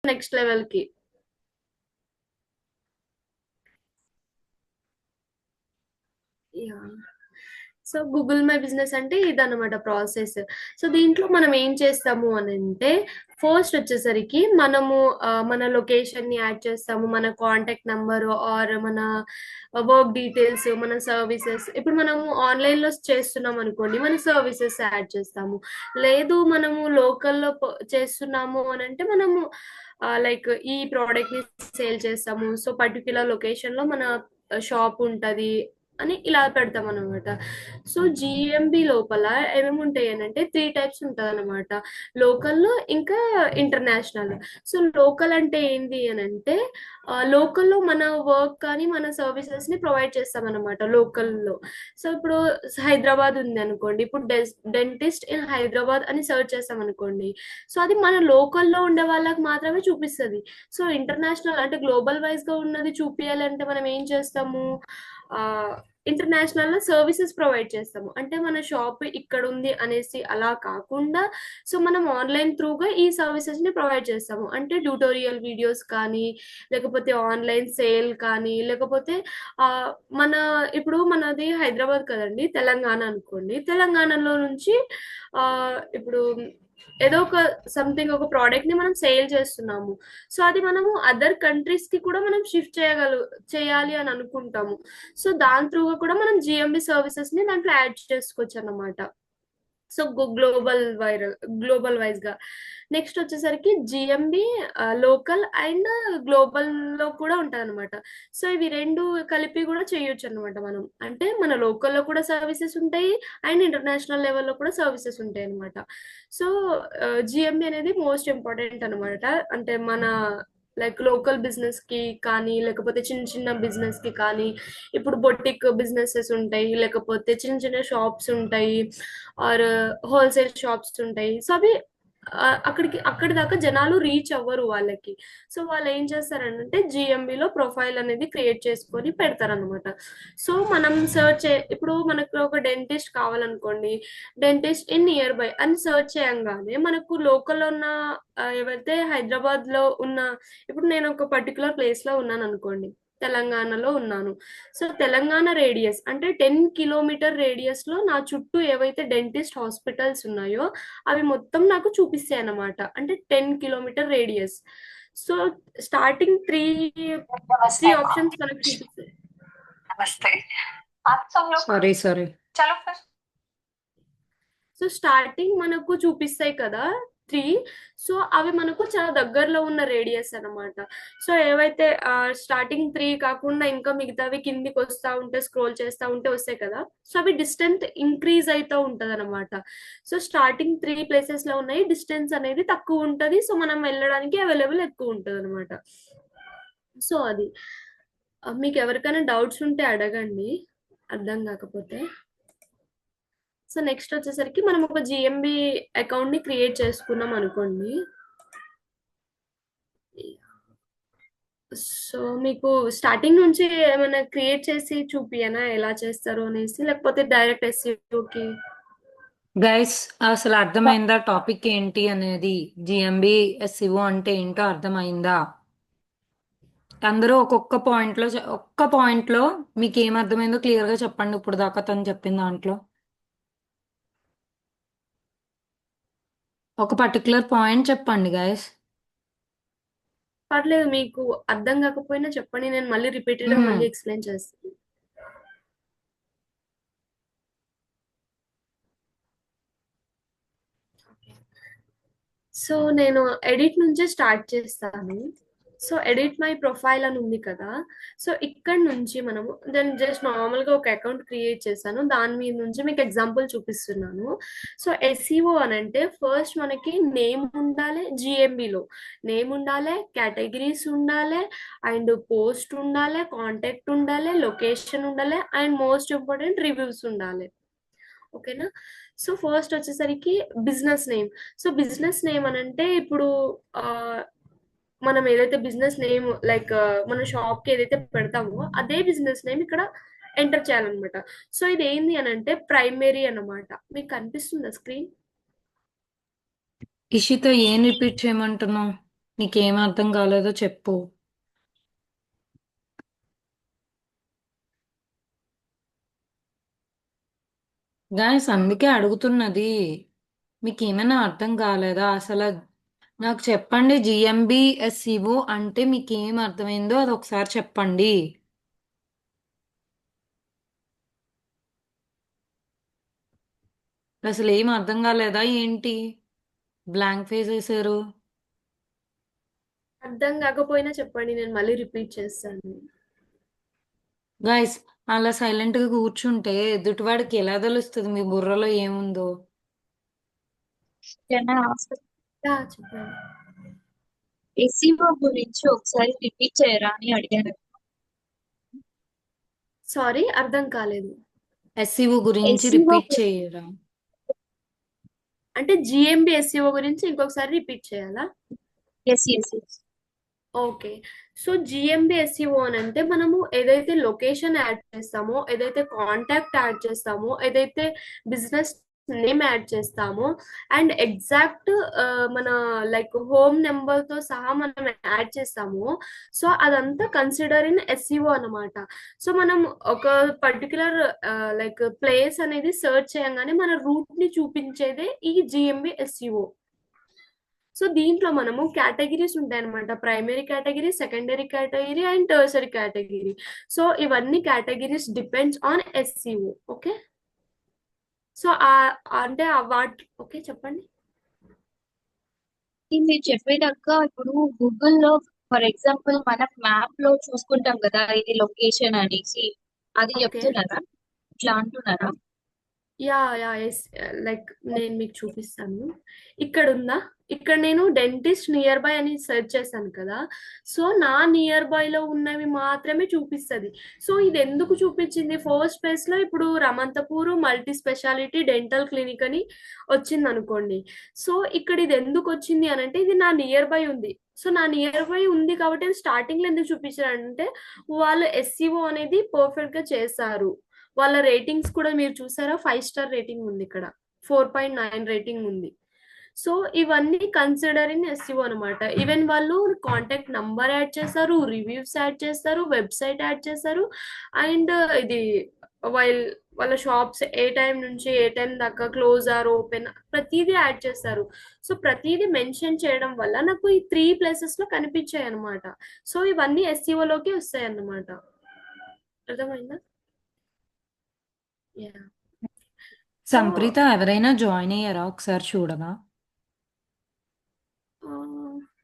Next level కి. Yeah. So Google my business అంటే ఇదన్నమాట ప్రాసెస్. సో దీంట్లో మనం ఏం చేస్తాము అని అంటే, ఫస్ట్ వచ్చేసరికి మనము మన లొకేషన్ ని యాడ్ చేస్తాము, మన కాంటాక్ట్ నంబర్ ఆర్ మన వర్క్ డీటెయిల్స్, మన సర్వీసెస్. ఇప్పుడు మనము ఆన్లైన్ లో చేస్తున్నాం అనుకోండి, మన సర్వీసెస్ యాడ్ చేస్తాము. లేదు మనము లోకల్లో చేస్తున్నాము అని అంటే మనము లైక్ ఈ ప్రోడక్ట్ ని సేల్ చేస్తాము, సో పర్టిక్యులర్ లొకేషన్ లో మన షాప్ ఉంటది అని ఇలా పెడతాం అనమాట. సో జిఎంబి లోపల ఏమేమి ఉంటాయి అని అంటే 3 టైప్స్ ఉంటుంది అనమాట. లోకల్లో ఇంకా ఇంటర్నేషనల్. సో లోకల్ అంటే ఏంటి అని అంటే లోకల్లో మన వర్క్ కానీ మన సర్వీసెస్ ని ప్రొవైడ్ చేస్తాం అనమాట లోకల్లో. సో ఇప్పుడు హైదరాబాద్ ఉంది అనుకోండి, ఇప్పుడు డెంటిస్ట్ ఇన్ హైదరాబాద్ అని సెర్చ్ చేస్తాం అనుకోండి, సో అది మన లోకల్లో ఉండే వాళ్ళకి మాత్రమే చూపిస్తుంది. సో ఇంటర్నేషనల్ అంటే గ్లోబల్ వైజ్ గా ఉన్నది చూపించాలంటే మనం ఏం చేస్తాము, ఆ ఇంటర్నేషనల్ లో సర్వీసెస్ ప్రొవైడ్ చేస్తాము. అంటే మన షాప్ ఇక్కడ ఉంది అనేసి అలా కాకుండా, సో మనం ఆన్లైన్ త్రూగా ఈ సర్వీసెస్ ని ప్రొవైడ్ చేస్తాము. అంటే ట్యూటోరియల్ వీడియోస్ కానీ, లేకపోతే ఆన్లైన్ సేల్ కానీ, లేకపోతే ఆ మన ఇప్పుడు మనది హైదరాబాద్ కదండి, తెలంగాణ అనుకోండి, తెలంగాణలో నుంచి ఆ ఇప్పుడు ఏదో ఒక సంథింగ్ ఒక ప్రోడక్ట్ ని మనం సేల్ చేస్తున్నాము. సో అది మనము అదర్ కంట్రీస్ కి కూడా మనం షిఫ్ట్ చేయాలి అని అనుకుంటాము. సో దాని త్రూగా కూడా మనం జిఎంబి సర్వీసెస్ ని దాంట్లో యాడ్ చేసుకోవచ్చు అన్నమాట. సో గ్లోబల్ వైజ్ గా. నెక్స్ట్ వచ్చేసరికి జిఎంబి లోకల్ అండ్ గ్లోబల్ లో కూడా ఉంటది అనమాట. సో ఇవి రెండు కలిపి కూడా చేయొచ్చు అనమాట మనం. అంటే మన లోకల్లో కూడా సర్వీసెస్ ఉంటాయి అండ్ ఇంటర్నేషనల్ లెవెల్లో కూడా సర్వీసెస్ ఉంటాయి అనమాట. సో జిఎంబి అనేది మోస్ట్ ఇంపార్టెంట్ అనమాట. అంటే మన లైక్ లోకల్ బిజినెస్ కి కానీ, లేకపోతే చిన్న చిన్న బిజినెస్ కి కానీ, ఇప్పుడు బొటిక్ బిజినెసెస్ ఉంటాయి, లేకపోతే చిన్న చిన్న షాప్స్ ఉంటాయి, ఆర్ హోల్సేల్ షాప్స్ ఉంటాయి. సో అవి అక్కడి దాకా జనాలు రీచ్ అవ్వరు వాళ్ళకి. సో వాళ్ళు ఏం చేస్తారంటే జిఎంబిలో ప్రొఫైల్ అనేది క్రియేట్ చేసుకొని పెడతారనమాట. సో మనం ఇప్పుడు మనకు ఒక డెంటిస్ట్ కావాలనుకోండి, డెంటిస్ట్ ఇన్ నియర్ బై అని సెర్చ్ చేయంగానే మనకు లోకల్ ఉన్న ఎవరైతే హైదరాబాద్ లో ఉన్న, ఇప్పుడు నేను ఒక పర్టికులర్ ప్లేస్ లో ఉన్నాను అనుకోండి, తెలంగాణలో ఉన్నాను. సో తెలంగాణ రేడియస్ అంటే 10 కిలోమీటర్ రేడియస్ లో నా చుట్టూ ఏవైతే డెంటిస్ట్ హాస్పిటల్స్ ఉన్నాయో అవి మొత్తం నాకు చూపిస్తాయి అన్నమాట. అంటే 10 kilometre radius. So starting three नमस्ते త్రీ अम्मा। ఆప్షన్స్ మనకు చూపిస్తాయి. नमस्ते। आज हम लोग సారీ సారీ चलो फिर। సో స్టార్టింగ్ మనకు చూపిస్తాయి కదా, 3. సో అవి మనకు చాలా దగ్గరలో ఉన్న రేడియస్ అన్నమాట. సో ఏవైతే స్టార్టింగ్ 3 కాకుండా ఇంకా మిగతావి కిందికి వస్తా ఉంటే, స్క్రోల్ చేస్తా ఉంటే వస్తాయి కదా, సో అవి డిస్టెన్స్ ఇంక్రీజ్ అవుతూ ఉంటది అనమాట. సో స్టార్టింగ్ 3 ప్లేసెస్ లో ఉన్నాయి, డిస్టెన్స్ అనేది తక్కువ ఉంటది, సో మనం వెళ్ళడానికి అవైలబుల్ ఎక్కువ ఉంటది అనమాట. సో అది మీకు ఎవరికైనా డౌట్స్ ఉంటే అడగండి, అర్థం కాకపోతే. సో నెక్స్ట్ వచ్చేసరికి మనం ఒక జిఎంబి అకౌంట్ ని క్రియేట్ చేసుకున్నాం అనుకోండి. సో మీకు స్టార్టింగ్ నుంచి ఏమైనా క్రియేట్ చేసి చూపియనా ఎలా చేస్తారు అనేసి, లేకపోతే డైరెక్ట్ ఎస్ఈఓకి? గైస్, అసలు అర్థమైందా టాపిక్ ఏంటి అనేది? జిఎంబి ఎస్ఈఓ అంటే ఏంటో అర్థమైందా? అందరూ ఒక్క పాయింట్ లో మీకు ఏం అర్థమైందో క్లియర్ గా చెప్పండి. ఇప్పుడు దాకా తను చెప్పిన దాంట్లో ఒక పర్టికులర్ పాయింట్ చెప్పండి గైస్. పర్లేదు, మీకు అర్థం కాకపోయినా చెప్పండి, నేను మళ్ళీ రిపీటెడ్ గా మళ్ళీ ఎక్స్ప్లెయిన్ చేస్తాను. సో నేను ఎడిట్ నుంచే స్టార్ట్ చేస్తాను. సో ఎడిట్ మై ప్రొఫైల్ అని ఉంది కదా, సో ఇక్కడ నుంచి మనము నేను జస్ట్ నార్మల్ గా ఒక అకౌంట్ క్రియేట్ చేశాను, దాని మీద నుంచి మీకు ఎగ్జాంపుల్ చూపిస్తున్నాను. సో ఎస్ఈఓ అని అంటే ఫస్ట్ మనకి నేమ్ ఉండాలి, జిఎంబిలో నేమ్ ఉండాలి, కేటగిరీస్ ఉండాలి, అండ్ పోస్ట్ ఉండాలి, కాంటాక్ట్ ఉండాలి, లొకేషన్ ఉండాలి, అండ్ మోస్ట్ ఇంపార్టెంట్ రివ్యూస్ ఉండాలి. ఓకేనా? సో ఫస్ట్ వచ్చేసరికి business name. So business name అని అంటే ఇప్పుడు ఆ, మనం ఏదైతే బిజినెస్ నేమ్ లైక్ మన షాప్ కి ఏదైతే పెడతామో అదే బిజినెస్ నేమ్ ఇక్కడ ఎంటర్ చేయాలన్నమాట. సో ఇది ఏంది అని అంటే ప్రైమరీ అన్నమాట. మీకు కనిపిస్తుందా స్క్రీన్? ఇషిత ఏం రిపీట్ చేయమంటున్నావు? నీకేం అర్థం కాలేదో చెప్పు. గాయస్ అందుకే అడుగుతున్నది. మీకు ఏమైనా అర్థం కాలేదా అసలు? నాకు చెప్పండి, జిఎంబిఎస్సిఓ అంటే మీకు ఏం అర్థమైందో అది ఒకసారి చెప్పండి. అసలు ఏం అర్థం కాలేదా ఏంటి? బ్లాంక్ ఫేస్ వేసారు. అర్థం కాకపోయినా చెప్పండి, నేను మళ్ళీ రిపీట్ చేస్తాను. గాయస్ అలా సైలెంట్ గా కూర్చుంటే ఎదుటివాడికి ఎలా తెలుస్తుంది మీ బుర్రలో ఏముందో? చెప్పండి. ఎస్సీఓ గురించి ఒకసారి రిపీట్ చేయరా అని అడిగాను. సారీ, అర్థం కాలేదు. ఎస్సీఓ గురించి ఎస్సీఓ రిపీట్ చేయరా? అంటే జిఎంబి ఎస్సీఓ గురించి ఇంకొకసారి రిపీట్ చేయాలా? Yes yes yes. Okay. So GMB SEO అని అంటే మనము ఏదైతే లొకేషన్ యాడ్ చేస్తామో, ఏదైతే కాంటాక్ట్ యాడ్ చేస్తామో, ఏదైతే బిజినెస్ నేమ్ యాడ్ చేస్తామో అండ్ ఎగ్జాక్ట్ మన లైక్ హోమ్ నెంబర్ తో సహా మనం యాడ్ చేస్తామో, సో అదంతా కన్సిడర్ ఇన్ ఎస్ఈఓ అనమాట. సో మనం ఒక పర్టికులర్ లైక్ ప్లేస్ అనేది సర్చ్ చేయగానే మన రూట్ ని చూపించేదే ఈ జిఎంబి ఎస్ఈఓ. సో దీంట్లో మనము కేటగిరీస్ ఉంటాయి అనమాట. Primary category, secondary category and tertiary category. So ఇవన్నీ categories depends on SEO. Okay. So అంటే ఓకే చెప్పండి. ఇది మీరు చెప్పేదాక ఇప్పుడు గూగుల్లో ఫర్ ఎగ్జాంపుల్ మనం మ్యాప్ లో చూసుకుంటాం కదా ఇది లొకేషన్ అనేసి, అది ఓకే. చెప్తున్నారా? ఇట్లా అంటున్నారా? Yeah yes. లైక్ నేను మీకు చూపిస్తాను. ఇక్కడ ఉందా? ఇక్కడ నేను డెంటిస్ట్ నియర్ బై అని సెర్చ్ చేశాను కదా. సో నా నియర్ బై లో ఉన్నవి మాత్రమే చూపిస్తుంది. సో ఇది ఎందుకు చూపించింది? ఫస్ట్ ప్లేస్ లో ఇప్పుడు Ramanthapur multi speciality dental clinic అని వచ్చింది అనుకోండి. సో ఇక్కడ ఇది ఎందుకు వచ్చింది అని అంటే ఇది నా నియర్ బై ఉంది. సో నా నియర్ బై ఉంది కాబట్టి స్టార్టింగ్ లో ఎందుకు చూపించారంటే వాళ్ళు ఎస్సీఓ అనేది పర్ఫెక్ట్ గా చేశారు. వాళ్ళ రేటింగ్స్ కూడా మీరు చూసారా? 5 స్టార్ రేటింగ్ ఉంది ఇక్కడ, 4.9 రేటింగ్ ఉంది. సో ఇవన్నీ కన్సిడర్ ఇన్ ఎస్ఈఓ అనమాట. ఈవెన్ వాళ్ళు కాంటాక్ట్ నంబర్ యాడ్ చేస్తారు, రివ్యూస్ యాడ్ చేస్తారు, వెబ్సైట్ యాడ్ చేస్తారు అండ్ ఇది వైల్ వాళ్ళ షాప్స్ ఏ టైం నుంచి ఏ టైం దాకా క్లోజ్ ఆర్ ఓపెన్ ప్రతిదీ యాడ్ చేస్తారు. సో ప్రతిదీ మెన్షన్ చేయడం వల్ల నాకు ఈ 3 ప్లేసెస్ లో కనిపించాయి అనమాట. సో ఇవన్నీ SEO లోకి వస్తాయి అన్నమాట. అర్థమైందా? యా. సో సంప్రీత ఎవరైనా జాయిన్ అయ్యారా ఒకసారి చూడగా?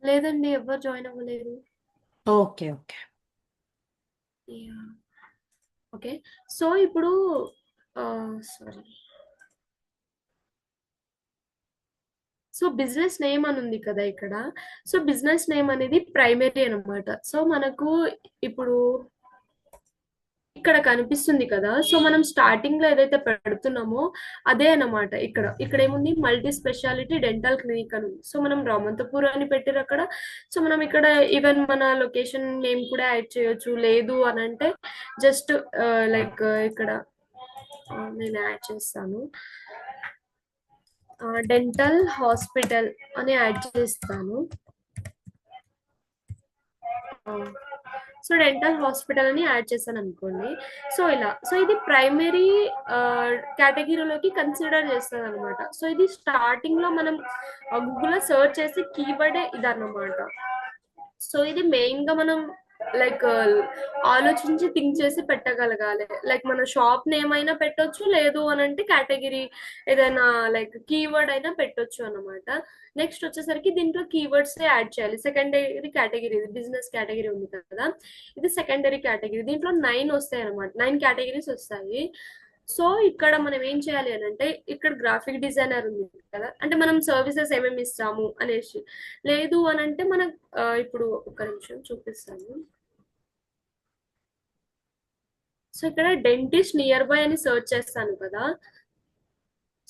లేదండి, ఎవరు జాయిన్ అవ్వలేదు. Okay okay. Yeah. Okay. So ఇప్పుడు సారీ. సో బిజినెస్ నేమ్ అని ఉంది కదా ఇక్కడ. సో బిజినెస్ నేమ్ అనేది ప్రైమరీ అన్నమాట. సో మనకు ఇప్పుడు ఇక్కడ కనిపిస్తుంది కదా. సో మనం స్టార్టింగ్ లో ఏదైతే పెడుతున్నామో అదే అన్నమాట. ఇక్కడ ఇక్కడ ఏముంది? మల్టీ స్పెషాలిటీ డెంటల్ క్లినిక్ అని ఉంది. సో మనం రామంతపూర్ అని పెట్టారు అక్కడ. సో మనం ఇక్కడ ఈవెన్ మన లొకేషన్ నేమ్ కూడా యాడ్ చేయొచ్చు. లేదు అని అంటే జస్ట్ లైక్ ఇక్కడ నేను యాడ్ చేస్తాను, డెంటల్ హాస్పిటల్ అని యాడ్ చేస్తాను. సో డెంటల్ హాస్పిటల్ అని యాడ్ చేశాను అనుకోండి. సో ఇలా, సో ఇది ప్రైమరీ కేటగిరీలోకి కన్సిడర్ చేస్తుంది అనమాట. సో ఇది స్టార్టింగ్ లో మనం గూగుల్లో సర్చ్ చేసి కీవర్డే ఇది అన్నమాట. సో ఇది మెయిన్ గా మనం లైక్ ఆలోచించి థింక్ చేసి పెట్టగలగాలి. లైక్ మన షాప్ నేమ్ అయినా పెట్టొచ్చు, లేదు అని అంటే కేటగిరీ ఏదైనా లైక్ కీవర్డ్ అయినా పెట్టొచ్చు అన్నమాట. నెక్స్ట్ వచ్చేసరికి దీంట్లో కీవర్డ్స్ యాడ్ చేయాలి. సెకండరీ కేటగిరీ, ఇది బిజినెస్ కేటగిరీ ఉంది కదా, ఇది సెకండరీ కేటగిరీ. దీంట్లో 9 వస్తాయి అనమాట, 9 కేటగిరీస్ వస్తాయి. సో ఇక్కడ మనం ఏం చేయాలి అని అంటే ఇక్కడ గ్రాఫిక్ డిజైనర్ ఉంది కదా, అంటే మనం సర్వీసెస్ ఏమేమి ఇస్తాము అనేసి. లేదు అని అంటే మనం ఇప్పుడు ఒక నిమిషం చూపిస్తాను. సో ఇక్కడ డెంటిస్ట్ నియర్ బై అని సర్చ్ చేస్తాను కదా.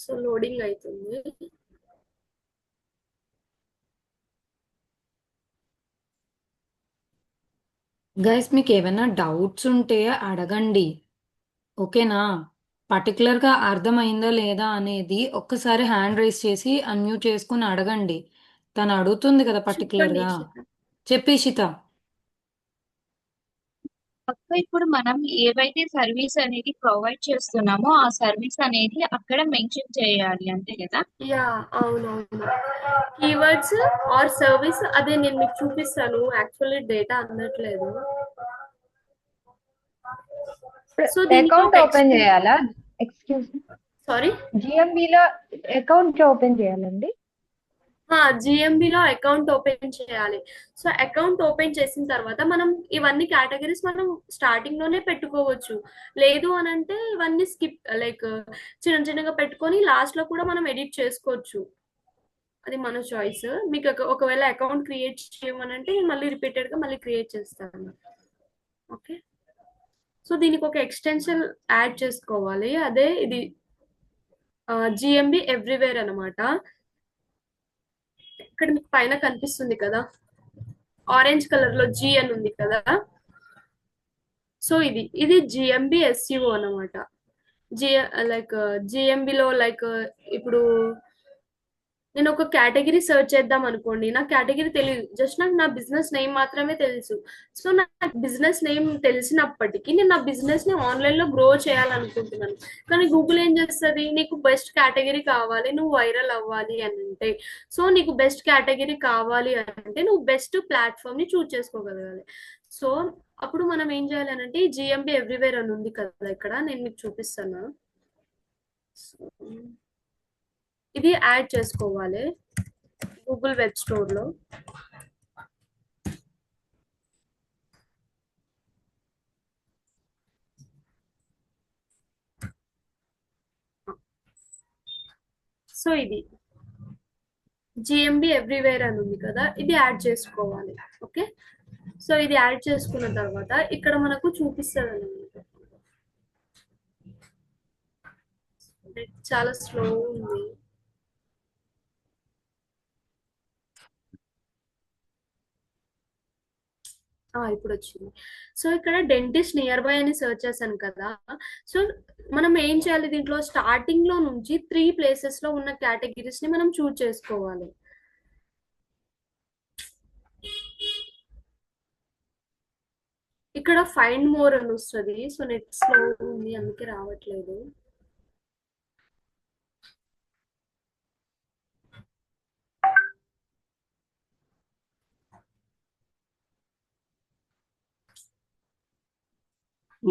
సో లోడింగ్ అవుతుంది. గైస్ మీకు ఏమైనా డౌట్స్ ఉంటే అడగండి, ఓకేనా? పర్టికులర్గా అర్థమైందా లేదా అనేది ఒక్కసారి హ్యాండ్ రైస్ చేసి అన్మ్యూట్ చేసుకుని అడగండి. తను అడుగుతుంది కదా చెప్పండి పర్టికులర్గా. ఇషిత. చెప్పి ఇషిత. అక్క ఇప్పుడు మనం ఏవైతే సర్వీస్ అనేది ప్రొవైడ్ చేస్తున్నామో ఆ సర్వీస్ అనేది అక్కడ మెన్షన్ చేయాలి అంతే కదా. యా, అవునవును. కీవర్డ్స్ ఆర్ సర్వీస్, అదే నేను మీకు చూపిస్తాను. యాక్చువల్లీ డేటా అందట్లేదు. సో దీనికి అకౌంట్ ఒక ఓపెన్ చేయాలా? ఎక్స్క్యూజ్ మీ, సారీ, జిఎంబిలో అకౌంట్ ఓపెన్ చేయాలండి? జిఎంబిలో అకౌంట్ ఓపెన్ చేయాలి. సో అకౌంట్ ఓపెన్ చేసిన తర్వాత మనం ఇవన్నీ కేటగిరీస్ మనం స్టార్టింగ్ లోనే పెట్టుకోవచ్చు. లేదు అని అంటే ఇవన్నీ స్కిప్, లైక్ చిన్న చిన్నగా పెట్టుకొని లాస్ట్ లో కూడా మనం ఎడిట్ చేసుకోవచ్చు. అది మన చాయిస్. మీకు ఒకవేళ అకౌంట్ క్రియేట్ చేయమనంటే నేను మళ్ళీ రిపీటెడ్ గా మళ్ళీ క్రియేట్ చేస్తాను. ఓకే. సో దీనికి ఒక ఎక్స్టెన్షన్ యాడ్ చేసుకోవాలి. అదే ఇది జిఎంబి ఎవ్రీవేర్ అన్నమాట. ఇక్కడ మీకు పైన కనిపిస్తుంది కదా, ఆరెంజ్ కలర్ లో జి అని ఉంది కదా. సో ఇది జిఎంబి ఎస్ఈఓ అన్నమాట. జి లైక్ జిఎంబిలో లైక్ ఇప్పుడు నేను ఒక కేటగిరీ సెర్చ్ చేద్దాం అనుకోండి, నాకు కేటగిరీ తెలియదు, జస్ట్ నాకు నా బిజినెస్ నేమ్ మాత్రమే తెలుసు. సో నాకు బిజినెస్ నేమ్ తెలిసినప్పటికీ నేను నా బిజినెస్ ని ఆన్లైన్ లో గ్రో చేయాలనుకుంటున్నాను. కానీ గూగుల్ ఏం చేస్తుంది, నీకు బెస్ట్ కేటగిరీ కావాలి, నువ్వు వైరల్ అవ్వాలి అని అంటే, సో నీకు బెస్ట్ కేటగిరీ కావాలి అంటే నువ్వు బెస్ట్ ప్లాట్ఫామ్ ని చూజ్ చేసుకోగలగాలి. సో అప్పుడు మనం ఏం చేయాలి అని అంటే, జిఎంబి ఎవ్రీవేర్ అని ఉంది కదా, ఇక్కడ నేను మీకు చూపిస్తాను. సో ఇది యాడ్ చేసుకోవాలి గూగుల్ వెబ్ స్టోర్ లో. సో ఇది జిఎంబి ఎవ్రీవేర్ అని ఉంది కదా, ఇది యాడ్ చేసుకోవాలి. ఓకే. సో ఇది యాడ్ చేసుకున్న తర్వాత ఇక్కడ మనకు చూపిస్తుంది అన్నమాట. చాలా స్లో ఉంది. ఇప్పుడు వచ్చింది. సో ఇక్కడ డెంటిస్ట్ నియర్ బై అని సెర్చ్ చేశాను కదా. సో మనం ఏం చేయాలి, దీంట్లో స్టార్టింగ్ లో నుంచి 3 ప్లేసెస్ లో ఉన్న కేటగిరీస్ ని మనం చూజ్ చేసుకోవాలి. ఇక్కడ ఫైండ్ మోర్ అని వస్తుంది. సో నెట్ స్లో ఉంది అందుకే రావట్లేదు.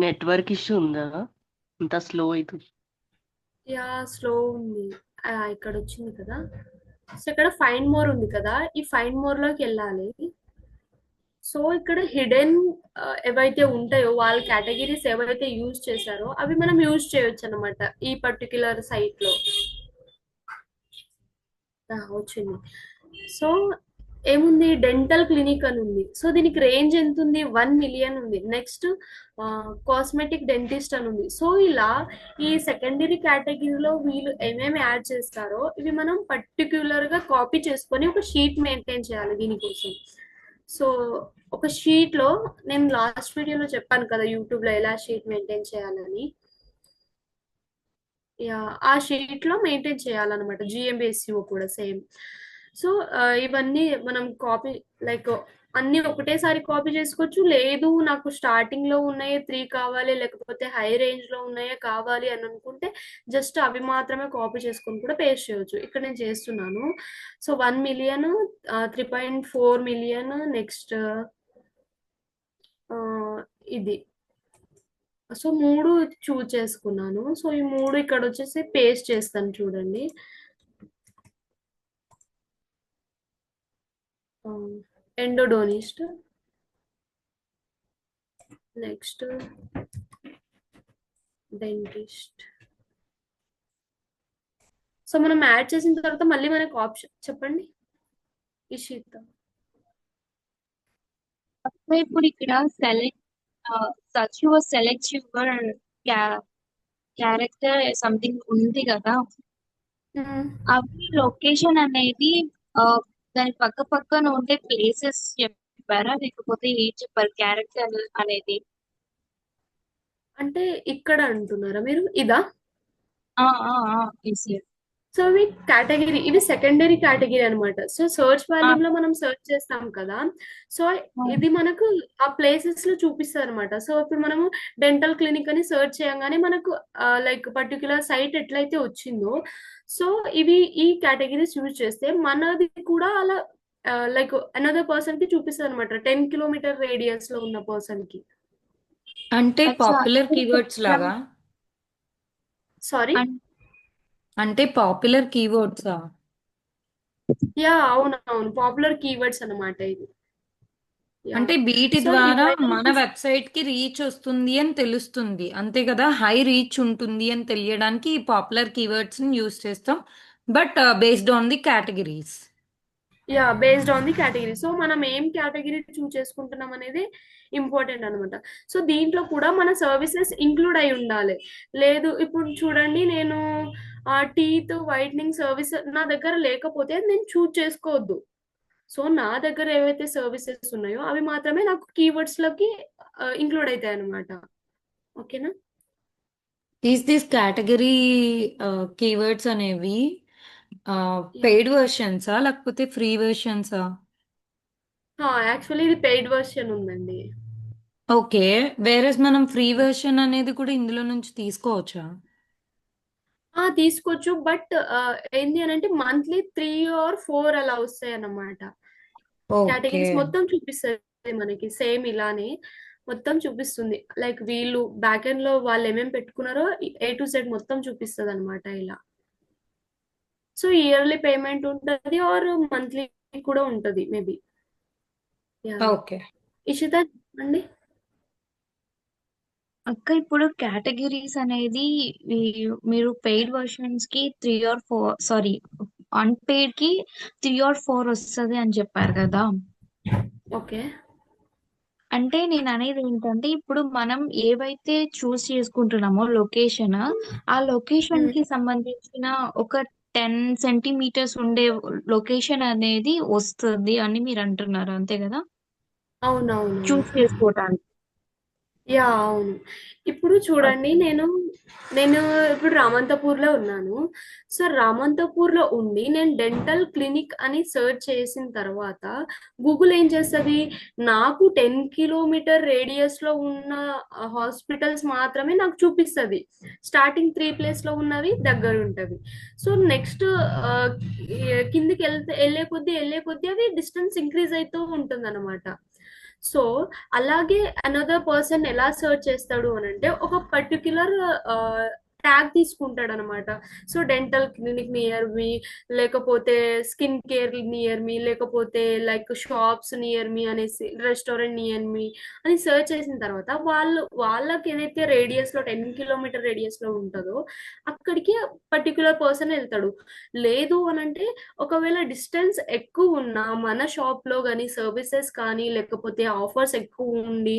నెట్వర్క్ ఇష్యూ ఉందా? ఇంత స్లో అవుతుంది. యా, స్లో ఉంది. ఇక్కడ వచ్చింది కదా. సో ఇక్కడ ఫైండ్ మోర్ ఉంది కదా, ఈ ఫైండ్ మోర్ లోకి వెళ్ళాలి. సో ఇక్కడ హిడెన్ ఏవైతే ఉంటాయో, వాళ్ళ కేటగిరీస్ ఏవైతే యూజ్ చేశారో అవి మనం యూజ్ చేయొచ్చు అనమాట ఈ పర్టిక్యులర్ సైట్ లో. వచ్చింది. సో ఏముంది, డెంటల్ క్లినిక్ అని ఉంది. సో దీనికి రేంజ్ ఎంత ఉంది, 1 మిలియన్ ఉంది. నెక్స్ట్ కాస్మెటిక్ డెంటిస్ట్ అని ఉంది. సో ఇలా ఈ సెకండరీ కేటగిరీలో వీళ్ళు ఏమేమి యాడ్ చేస్తారో ఇవి మనం పర్టిక్యులర్ గా కాపీ చేసుకొని ఒక షీట్ మెయింటైన్ చేయాలి దీనికోసం. సో ఒక షీట్ లో నేను లాస్ట్ వీడియోలో చెప్పాను కదా యూట్యూబ్ లో ఎలా షీట్ మెయింటైన్ చేయాలని. ఆ షీట్ లో మెయింటైన్ చేయాలన్నమాట. జిఎంబిఎస్సిఓ కూడా సేమ్. సో ఇవన్నీ మనం కాపీ, లైక్ అన్ని ఒకటేసారి కాపీ చేసుకోవచ్చు. లేదు నాకు స్టార్టింగ్ లో ఉన్నాయే 3 కావాలి, లేకపోతే హై రేంజ్ లో ఉన్నాయే కావాలి అని అనుకుంటే జస్ట్ అవి మాత్రమే కాపీ చేసుకొని కూడా పేస్ట్ చేయొచ్చు. ఇక్కడ నేను చేస్తున్నాను. సో 1 మిలియన్, 3.4 మిలియన్, నెక్స్ట్ ఇది. సో 3 చూజ్ చేసుకున్నాను. సో ఈ 3 ఇక్కడ వచ్చేసి పేస్ట్ చేస్తాను చూడండి. ఎండోడోనిస్ట్, నెక్స్ట్ డెంటిస్ట్. సో మనం యాడ్ చేసిన తర్వాత మళ్ళీ మనకు ఆప్షన్ చెప్పండి ఇషిత. ఇప్పుడు ఇక్కడ search your select your character something ఉంది కదా, అవి లొకేషన్ అనేది దాని పక్క పక్కన ఉండే ప్లేసెస్ చెప్పారా, లేకపోతే ఏం చెప్పారు క్యారెక్టర్ అనేది? అంటే ఇక్కడ అంటున్నారా మీరు? ఇదా? Yes, yes. సో ఇవి సెకండరీ కేటగిరీ అన్నమాట. సో సర్చ్ వాల్యూమ్ లో మనం సర్చ్ చేస్తాం కదా. సో ఇది మనకు ఆ ప్లేసెస్ లో చూపిస్తుంది అనమాట. సో ఇప్పుడు మనము డెంటల్ క్లినిక్ అని సర్చ్ చేయగానే మనకు లైక్ పర్టికులర్ సైట్ ఎట్లయితే వచ్చిందో, సో ఇవి ఈ కేటగిరీస్ యూజ్ చేస్తే మనది కూడా అలా లైక్ అనదర్ పర్సన్ కి చూపిస్తుంది అనమాట, 10 కిలోమీటర్ రేడియస్ లో ఉన్న పర్సన్ కి. అంటే అచ్చా. పాపులర్ కీవర్డ్స్ లాగా? సారీ. అన్- అంటే పాపులర్ కీవర్డ్సా? యా, అవును, పాపులర్ కీవర్డ్స్ అన్నమాట ఇది. యా. అంటే వీటి సో ద్వారా ఇవైతే మన వెబ్సైట్ కి రీచ్ వస్తుంది అని తెలుస్తుంది, అంతే కదా? హై రీచ్ ఉంటుంది అని తెలియడానికి ఈ పాపులర్ కీవర్డ్స్ ని యూస్ చేస్తాం, but based on the categories. Yeah, based on the category. So మనం ఏం కేటగిరీ చూస్ చేసుకుంటున్నాం అనేది ఇంపార్టెంట్ అనమాట. సో దీంట్లో కూడా మన సర్వీసెస్ ఇంక్లూడ్ అయి ఉండాలి. లేదు ఇప్పుడు చూడండి, నేను టీత్ వైట్నింగ్ సర్వీస్ నా దగ్గర లేకపోతే నేను చూస్ చేసుకోవద్దు. సో నా దగ్గర ఏవైతే సర్వీసెస్ ఉన్నాయో అవి మాత్రమే నాకు కీవర్డ్స్ లోకి ఇంక్లూడ్ అవుతాయి అనమాట. ఓకేనా? ఈస్ దిస్ కేటగిరీ కీవర్డ్స్ అనేవి యా. పెయిడ్ వర్షన్సా లేకపోతే ఫ్రీ వర్షన్సా? యాక్చువల్లీ ఇది పెయిడ్ వర్షన్ ఉందండి. ఓకే, వేరేస్ మనం ఫ్రీ వెర్షన్ అనేది కూడా ఇందులో నుంచి తీసుకోవచ్చా? తీసుకోవచ్చు, బట్ ఏంటి అని అంటే మంత్లీ 3 or 4 అలా వస్తాయి అన్నమాట. ఓకే. కేటగిరీస్ మొత్తం చూపిస్తుంది మనకి, సేమ్ ఇలానే మొత్తం చూపిస్తుంది. లైక్ వీళ్ళు బ్యాక్ ఎండ్ లో వాళ్ళు ఏమేమి పెట్టుకున్నారో A to Z మొత్తం చూపిస్తుంది అనమాట ఇలా. సో ఇయర్లీ పేమెంట్ ఉంటుంది ఆర్ మంత్లీ కూడా ఉంటుంది మేబీ. యా. ఓకే. ఇషిత అండి. అక్క, ఇప్పుడు కేటగిరీస్ అనేది మీరు పెయిడ్ వర్షన్స్ కి 3 or 4, సారీ, అన్పెయిడ్ కి 3 or 4 వస్తుంది అని చెప్పారు కదా. ఓకే. అంటే నేను అనేది ఏంటంటే, ఇప్పుడు మనం ఏవైతే చూస్ చేసుకుంటున్నామో లొకేషన్, ఆ లొకేషన్ కి సంబంధించిన ఒక 10 centimeters ఉండే లొకేషన్ అనేది వస్తుంది అని మీరు అంటున్నారు, అంతే కదా? అవునవును. చూస్ చేసుకోవటానికి. యా, అవును. ఇప్పుడు చూడండి, నేను నేను ఇప్పుడు రామంతపూర్లో ఉన్నాను. సో రామంతపూర్లో ఉండి నేను డెంటల్ క్లినిక్ అని సర్చ్ చేసిన తర్వాత గూగుల్ ఏం చేస్తుంది, నాకు 10 కిలోమీటర్ రేడియస్ లో ఉన్న హాస్పిటల్స్ మాత్రమే నాకు చూపిస్తుంది. స్టార్టింగ్ 3 ప్లేస్ లో ఉన్నవి దగ్గర ఉంటవి. సో నెక్స్ట్ కిందికి వెళ్ళే కొద్దీ అవి డిస్టెన్స్ ఇంక్రీజ్ అవుతూ ఉంటుంది అనమాట. సో అలాగే అనదర్ పర్సన్ ఎలా సర్చ్ చేస్తాడు అని అంటే ఒక పర్టిక్యులర్ ట్యాగ్ తీసుకుంటాడు అనమాట. సో డెంటల్ క్లినిక్ నియర్ మీ, లేకపోతే స్కిన్ కేర్ నియర్ మీ, లేకపోతే లైక్ షాప్స్ నియర్ మీ అనేసి, రెస్టారెంట్ నియర్ మీ అని సర్చ్ చేసిన తర్వాత వాళ్ళకి ఏదైతే రేడియస్ లో 10 కిలోమీటర్ రేడియస్ లో ఉంటుందో అక్కడికి పర్టిక్యులర్ పర్సన్ వెళ్తాడు. లేదు అనంటే ఒకవేళ డిస్టెన్స్ ఎక్కువ ఉన్నా మన షాప్ లో కానీ సర్వీసెస్ కానీ లేకపోతే ఆఫర్స్ ఎక్కువ ఉండి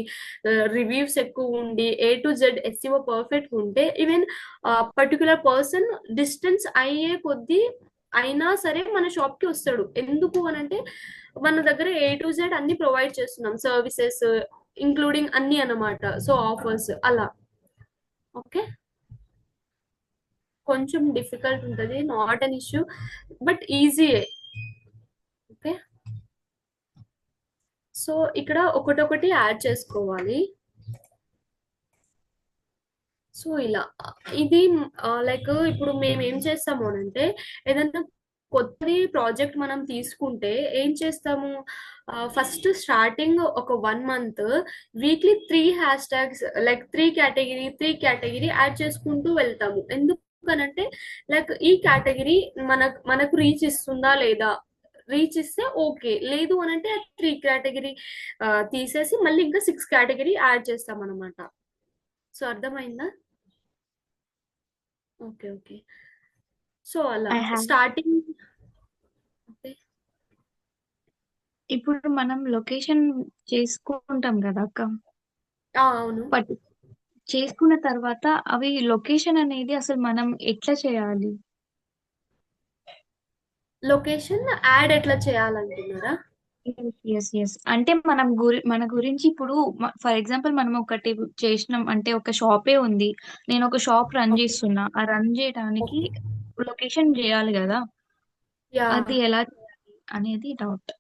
రివ్యూస్ ఎక్కువ ఉండి A to Z SEO perfect ఉంటే ఈవెన్ పర్టికులర్ పర్సన్ డిస్టెన్స్ అయ్యే కొద్దీ అయినా సరే మన షాప్ కి వస్తాడు. ఎందుకు అనంటే మన దగ్గర A to Z అన్ని ప్రొవైడ్ చేస్తున్నాం, సర్వీసెస్ ఇంక్లూడింగ్ అన్ని అన్నమాట. సో ఆఫర్స్ అలా. ఓకే, కొంచెం డిఫికల్ట్ ఉంటుంది, not an issue, but easy. Okay. So ఇక్కడ ఒకటొకటి యాడ్ చేసుకోవాలి. సో ఇలా ఇది లైక్ ఇప్పుడు మేము ఏం చేస్తాము అంటే ఏదైనా కొత్తది ప్రాజెక్ట్ మనం తీసుకుంటే ఏం చేస్తాము, ఫస్ట్ స్టార్టింగ్ ఒక 1 month weekly 3 hashtags like 3 category add చేసుకుంటూ వెళ్తాము. ఎందుకనంటే లైక్ ఈ కేటగిరీ మనకు రీచ్ ఇస్తుందా లేదా, రీచ్ ఇస్తే ఓకే, లేదు అనంటే 3 కేటగిరీ తీసేసి మళ్ళీ ఇంకా 6 కేటగిరీ యాడ్ చేస్తాం అనమాట. సో అర్థమైందా? Okay, okay. సో అలా I have. స్టార్టింగ్. ఓకే. ఇప్పుడు మనం లొకేషన్ చేసుకుంటాం కదా అక్క, అవును. బట్ చేసుకున్న తర్వాత అవి లొకేషన్ అనేది అసలు మనం ఎట్లా చేయాలి? లొకేషన్ యాడ్ ఎట్లా చేయాలంటున్నారా? ఎస్ అంటే మన గురించి ఇప్పుడు ఫర్ ఎగ్జాంపుల్ మనం ఒకటి చేసినాం అంటే, ఒక షాపే ఉంది, నేను ఒక షాప్ రన్ ఓకే, చేస్తున్నా, ఆ రన్ చేయడానికి ఓకే. లొకేషన్ చేయాలి కదా, యా అది ఎలా చేయాలి అనేది డౌట్.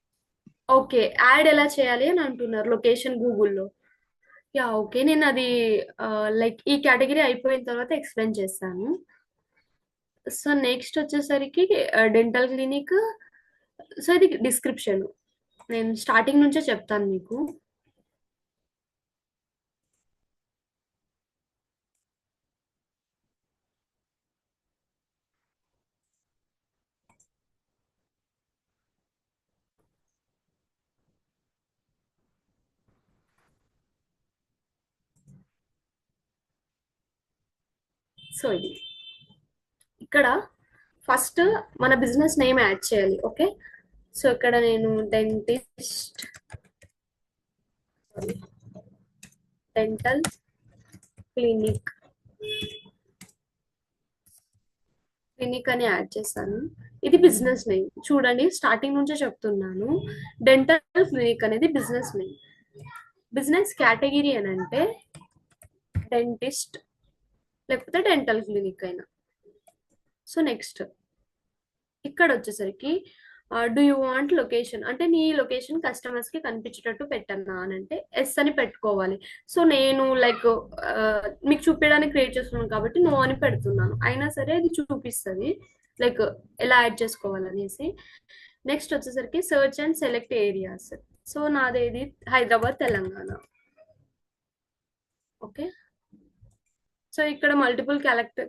ఓకే, యాడ్ ఎలా చేయాలి అని అంటున్నారు లొకేషన్ గూగుల్లో. యా ఓకే, నేను అది లైక్ ఈ కేటగిరీ అయిపోయిన తర్వాత ఎక్స్ప్లెయిన్ చేస్తాను. సో నెక్స్ట్ వచ్చేసరికి డెంటల్ క్లినిక్. సో ఇది డిస్క్రిప్షన్, నేను స్టార్టింగ్ నుంచే చెప్తాను మీకు. సో ఇది ఇక్కడ ఫస్ట్ మన బిజినెస్ నేమ్ యాడ్ చేయాలి. ఓకే, సో ఇక్కడ నేను డెంటల్ క్లినిక్ అని యాడ్ చేస్తాను. ఇది బిజినెస్ నేమ్. చూడండి, స్టార్టింగ్ నుంచే చెప్తున్నాను, డెంటల్ క్లినిక్ అనేది బిజినెస్ నేమ్. బిజినెస్ కేటగిరీ అని అంటే డెంటిస్ట్ లేకపోతే డెంటల్ క్లినిక్ అయినా. సో నెక్స్ట్ ఇక్కడ వచ్చేసరికి డూ యూ వాంట్ లొకేషన్ అంటే నీ లొకేషన్ కస్టమర్స్ కి కనిపించేటట్టు పెట్టన్నా అని అంటే ఎస్ అని పెట్టుకోవాలి. సో నేను లైక్ మీకు చూపించడానికి క్రియేట్ చేస్తున్నాను కాబట్టి నో అని పెడుతున్నాను, అయినా సరే అది చూపిస్తుంది లైక్ ఎలా యాడ్ చేసుకోవాలనేసి. నెక్స్ట్ వచ్చేసరికి search and select areas. So నాదేది హైదరాబాద్, తెలంగాణ. ఓకే, సో ఇక్కడ మల్టిపుల్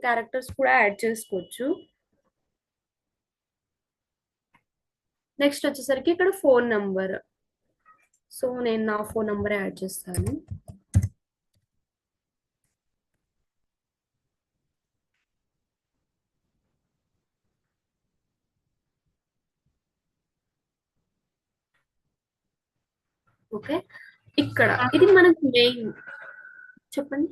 క్యారెక్టర్స్ కూడా యాడ్ చేసుకోవచ్చు. నెక్స్ట్ వచ్చేసరికి ఇక్కడ ఫోన్ నంబర్. సో నేను నా ఫోన్ నంబర్ యాడ్ చేస్తాను. ఓకే, ఇక్కడ ఇది మనకు మెయిన్. చెప్పండి.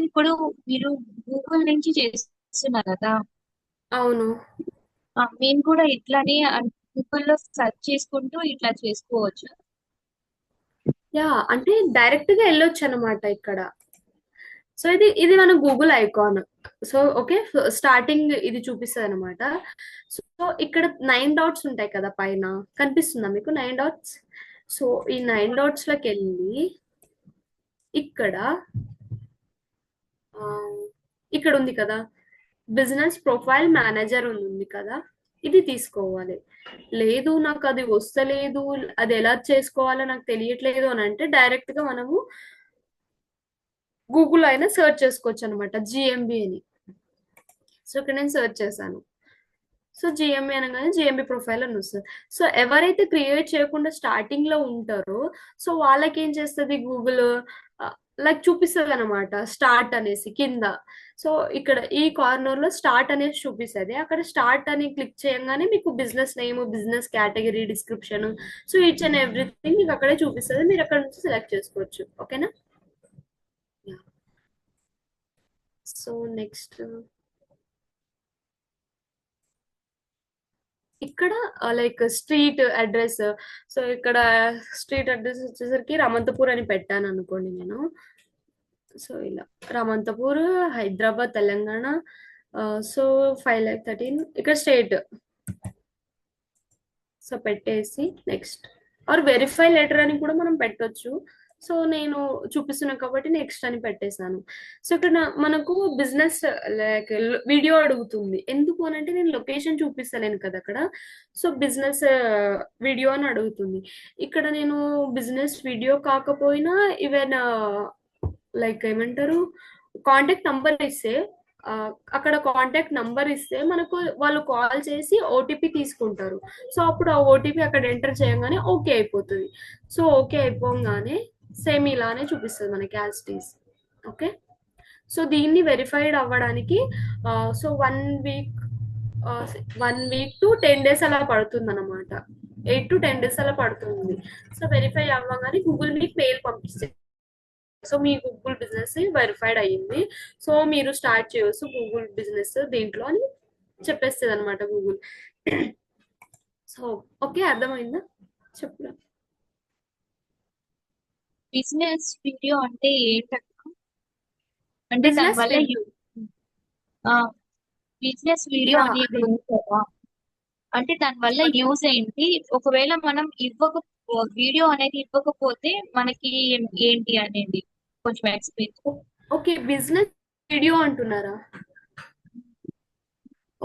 ఇప్పుడు మీరు గూగుల్ నుంచి చేస్తున్నారు కదా, అవును, మేము కూడా ఇట్లానే గూగుల్లో సెర్చ్ చేసుకుంటూ ఇట్లా చేసుకోవచ్చు. యా అంటే డైరెక్ట్ గా వెళ్ళొచ్చు అనమాట ఇక్కడ. సో ఇది మన Google icon. So okay, starting ఇది చూపిస్తుంది అనమాట. సో ఇక్కడ 9 డాట్స్ ఉంటాయి కదా పైన, కనిపిస్తుందా మీకు 9 డాట్స్? సో ఈ 9 డాట్స్ లోకి వెళ్ళి ఇక్కడ ఆ, ఇక్కడ ఉంది కదా బిజినెస్ ప్రొఫైల్ మేనేజర్ ఉంది కదా, ఇది తీసుకోవాలి. లేదు నాకు అది వస్తలేదు, అది ఎలా చేసుకోవాలో నాకు తెలియట్లేదు అని అంటే డైరెక్ట్ గా మనము గూగుల్ అయినా సెర్చ్ చేసుకోవచ్చు అనమాట, జిఎంబి అని. సో ఇక్కడ నేను సెర్చ్ చేశాను. సో జిఎంబి అనగానే జిఎంబి ప్రొఫైల్ అని వస్తుంది. సో ఎవరైతే క్రియేట్ చేయకుండా స్టార్టింగ్ లో ఉంటారో సో వాళ్ళకి ఏం చేస్తుంది గూగుల్, లైక్ చూపిస్తుంది అనమాట స్టార్ట్ అనేసి కింద. సో ఇక్కడ ఈ కార్నర్ లో స్టార్ట్ అనేసి చూపిస్తుంది. అక్కడ స్టార్ట్ అని క్లిక్ చేయగానే మీకు business name, business category, description, so each and everything మీకు అక్కడే చూపిస్తుంది. మీరు అక్కడ నుంచి సెలెక్ట్ చేసుకోవచ్చు. ఓకేనా? సో నెక్స్ట్ ఇక్కడ లైక్ స్ట్రీట్ అడ్రస్. సో ఇక్కడ స్ట్రీట్ అడ్రస్ వచ్చేసరికి రమంతపూర్ అని పెట్టాను అనుకోండి నేను. సో ఇలా రమంతపూర్, హైదరాబాద్, తెలంగాణ. సో 5,13 ఇక్కడ స్టేట్. సో పెట్టేసి నెక్స్ట్ ఆర్ వెరిఫై లెటర్ అని కూడా మనం పెట్టొచ్చు. సో నేను చూపిస్తున్నా కాబట్టి నెక్స్ట్ అని పెట్టేశాను. సో ఇక్కడ మనకు బిజినెస్ లైక్ వీడియో అడుగుతుంది. ఎందుకు అని అంటే నేను లొకేషన్ చూపిస్తలేను కదా అక్కడ. సో బిజినెస్ వీడియో అని అడుగుతుంది. ఇక్కడ నేను బిజినెస్ వీడియో కాకపోయినా ఈవెన్ లైక్ ఏమంటారు కాంటాక్ట్ నంబర్ ఇస్తే అక్కడ కాంటాక్ట్ నంబర్ ఇస్తే మనకు వాళ్ళు కాల్ చేసి ఓటీపీ తీసుకుంటారు. సో అప్పుడు ఆ ఓటీపీ అక్కడ ఎంటర్ చేయగానే ఓకే అయిపోతుంది. సో ఓకే అయిపోగానే సేమ్ ఇలానే చూపిస్తుంది మనకి as it is. Okay, so దీన్ని వెరిఫైడ్ అవ్వడానికి సో 1 వీక్ టు 10 డేస్ అలా పడుతుంది అనమాట. 8 to 10 డేస్ అలా పడుతుంది. సో వెరిఫై అవ్వగానే గూగుల్ మీకు మెయిల్ పంపిస్తుంది. సో మీ గూగుల్ బిజినెస్ వెరిఫైడ్ అయ్యింది, సో మీరు స్టార్ట్ చేయవచ్చు గూగుల్ బిజినెస్ దీంట్లో అని చెప్పేస్తుంది అనమాట గూగుల్. సో ఓకే, అర్థమైందా? చెప్పురా. బిజినెస్ వీడియో అంటే ఏంటక్క? అంటే బిజినెస్ దానివల్ల బిజినెస్ వీడియో యా అనేది అది ఉంది కదా, అంటే దాని వల్ల యూజ్ ఏంటి? ఒకవేళ మనం వీడియో అనేది ఇవ్వకపోతే మనకి ఏంటి అనేది కొంచెం ఎక్స్ప్లెయిన్. ఓకే, బిజినెస్ వీడియో అంటున్నారా?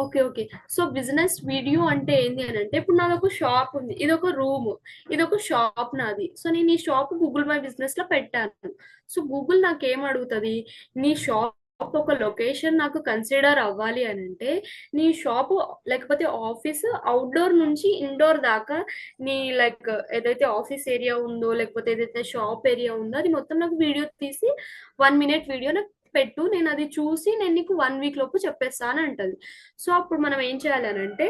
Okay, okay. So business video అంటే ఏంది అని అంటే, ఇప్పుడు నాది ఒక షాప్ ఉంది, ఇది ఒక రూమ్, ఇది ఒక షాప్ నాది. సో నేను ఈ షాప్ గూగుల్ మై బిజినెస్ లో పెట్టాను. సో గూగుల్ నాకు ఏం అడుగుతుంది, నీ షాప్ ఒక లొకేషన్ నాకు కన్సిడర్ అవ్వాలి అని అంటే, నీ షాప్ లేకపోతే ఆఫీస్ అవుట్డోర్ నుంచి ఇండోర్ దాకా, నీ లైక్ ఏదైతే ఆఫీస్ ఏరియా ఉందో లేకపోతే ఏదైతే షాప్ ఏరియా ఉందో అది మొత్తం నాకు వీడియో తీసి 1 minute వీడియో నాకు పెట్టు, నేను అది చూసి నేను నీకు 1 week లోపు చెప్పేస్తా అని అంటది. సో అప్పుడు మనం ఏం చేయాలి అని అంటే,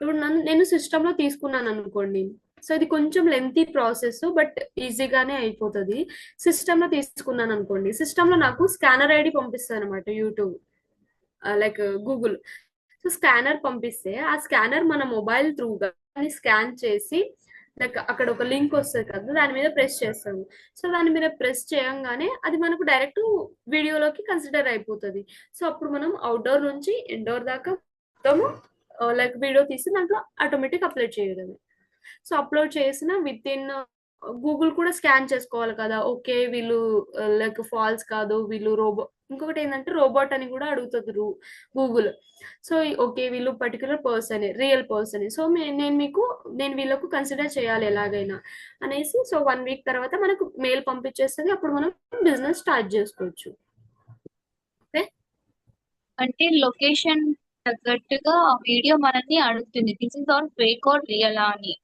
ఇప్పుడు నేను సిస్టమ్ లో తీసుకున్నాను అనుకోండి, సో ఇది కొంచెం లెంతీ ప్రాసెస్ బట్ ఈజీగానే అయిపోతుంది. సిస్టమ్ లో తీసుకున్నాను అనుకోండి, సిస్టమ్ లో నాకు స్కానర్ ఐడి పంపిస్తుంది అనమాట YouTube, like Google. So scanner పంపిస్తే ఆ స్కానర్ మన మొబైల్ త్రూగా స్కాన్ చేసి లైక్ అక్కడ ఒక లింక్ వస్తుంది కదా, దాని మీద ప్రెస్ చేస్తాము. సో దాని మీద ప్రెస్ చేయంగానే అది మనకు డైరెక్ట్ వీడియోలోకి కన్సిడర్ అయిపోతుంది. సో అప్పుడు మనం అవుట్డోర్ నుంచి ఇండోర్ దాకా మొత్తము లైక్ వీడియో తీసి దాంట్లో ఆటోమేటిక్ అప్లోడ్ చేయడమే. సో అప్లోడ్ చేసిన విత్ ఇన్ గూగుల్ కూడా స్కాన్ చేసుకోవాలి కదా, ఓకే వీళ్ళు లైక్ ఫాల్స్ కాదు, వీళ్ళు ఇంకొకటి ఏంటంటే రోబోట్ అని కూడా అడుగుతుంది గూగుల్. సో ఓకే వీళ్ళు particular person, real person, so నేను వీళ్ళకు కన్సిడర్ చేయాలి ఎలాగైనా అనేసి. సో 1 week తర్వాత మనకు మెయిల్ పంపించేస్తుంది, అప్పుడు మనం బిజినెస్ స్టార్ట్ చేసుకోవచ్చు. ఓకే, అంటే లొకేషన్ తగ్గట్టుగా వీడియో మనల్ని అడుగుతుంది, this is all fake are real అని.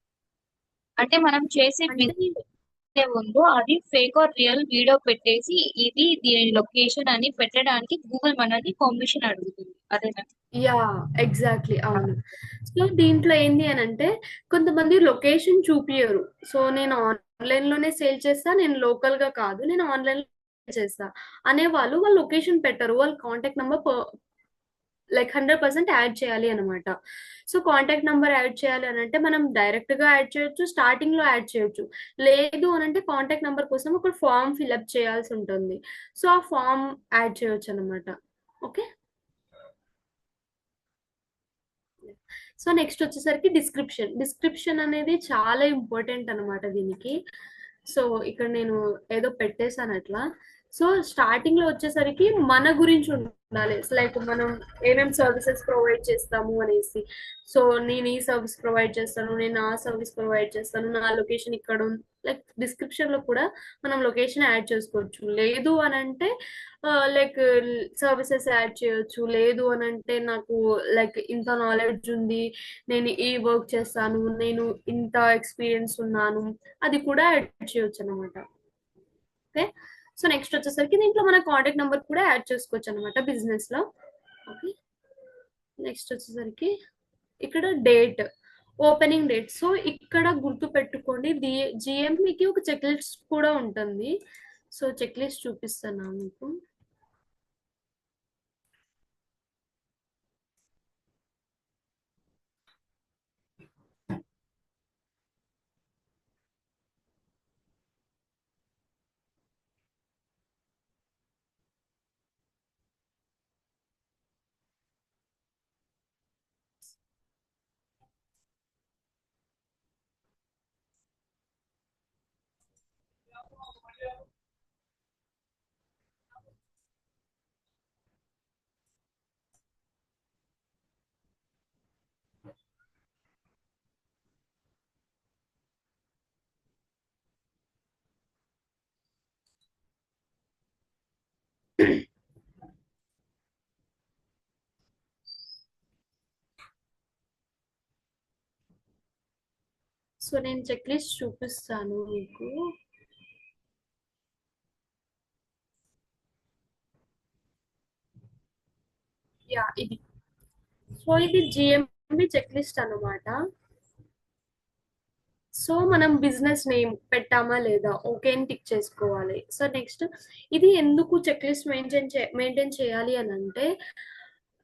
అంటే మనం చేసే అంటే బిజినెస్ ఉందో అది ఫేక్ ఆర్ రియల్ వీడియో పెట్టేసి ఇది దీని లొకేషన్ అని పెట్టడానికి గూగుల్ మనల్ని పర్మిషన్ అడుగుతుంది, అదేనా? యా, ఎగ్జాక్ట్లీ, అవును. సో దీంట్లో ఏంది అని అంటే, కొంతమంది లొకేషన్ చూపియరు. సో నేను ఆన్లైన్ లోనే సేల్ చేస్తా, నేను లోకల్ గా కాదు, నేను ఆన్లైన్ లో చేస్తా అనే వాళ్ళు లొకేషన్ పెట్టరు, వాళ్ళ కాంటాక్ట్ నెంబర్ లైక్ 100% యాడ్ చేయాలి అనమాట. సో కాంటాక్ట్ నెంబర్ యాడ్ చేయాలి అని అంటే మనం డైరెక్ట్ గా యాడ్ చేయొచ్చు, స్టార్టింగ్ లో యాడ్ చేయొచ్చు. లేదు అని అంటే కాంటాక్ట్ నెంబర్ కోసం ఒక ఫామ్ ఫిల్అప్ చేయాల్సి ఉంటుంది. సో ఆ ఫామ్ యాడ్ చేయొచ్చు అనమాట. ఓకే, సో నెక్స్ట్ వచ్చేసరికి డిస్క్రిప్షన్ అనేది చాలా ఇంపార్టెంట్ అనమాట దీనికి. సో ఇక్కడ నేను ఏదో పెట్టేశాను అట్లా. సో స్టార్టింగ్ లో వచ్చేసరికి మన గురించి ఉండాలి, లైక్ మనం ఏమేమి సర్వీసెస్ ప్రొవైడ్ చేస్తాము అనేసి. సో నేను ఈ సర్వీస్ ప్రొవైడ్ చేస్తాను, నేను ఆ సర్వీస్ ప్రొవైడ్ చేస్తాను, నా లొకేషన్ ఇక్కడ ఉంది. లైక్ డిస్క్రిప్షన్ లో కూడా మనం లొకేషన్ యాడ్ చేసుకోవచ్చు. లేదు అని అంటే లైక్ సర్వీసెస్ యాడ్ చేయొచ్చు. లేదు అని అంటే నాకు లైక్ ఇంత నాలెడ్జ్ ఉంది, నేను ఈ వర్క్ చేస్తాను, నేను ఇంత ఎక్స్పీరియన్స్ ఉన్నాను, అది కూడా యాడ్ చేయొచ్చు అనమాట. ఓకే, సో నెక్స్ట్ వచ్చేసరికి దీంట్లో మన కాంటాక్ట్ నెంబర్ కూడా యాడ్ చేసుకోవచ్చు అనమాట బిజినెస్ లో. ఓకే, నెక్స్ట్ వచ్చేసరికి ఇక్కడ డేట్, ఓపెనింగ్ డేట్. సో ఇక్కడ గుర్తు పెట్టుకోండి, జిఎంపికి ఒక చెక్ లిస్ట్ కూడా ఉంటుంది. సో చెక్ లిస్ట్ చూపిస్తాను మీకు. సో నేను చెక్ లిస్ట్ చూపిస్తాను మీకు. యా, ఇది. సో ఇది జిఎంబి చెక్ లిస్ట్ అనమాట. సో మనం బిజినెస్ నేమ్ పెట్టామా లేదా, ఓకే అని టిక్ చేసుకోవాలి. సో నెక్స్ట్ ఇది ఎందుకు చెక్ లిస్ట్ మెయింటైన్ చేయాలి అని అంటే,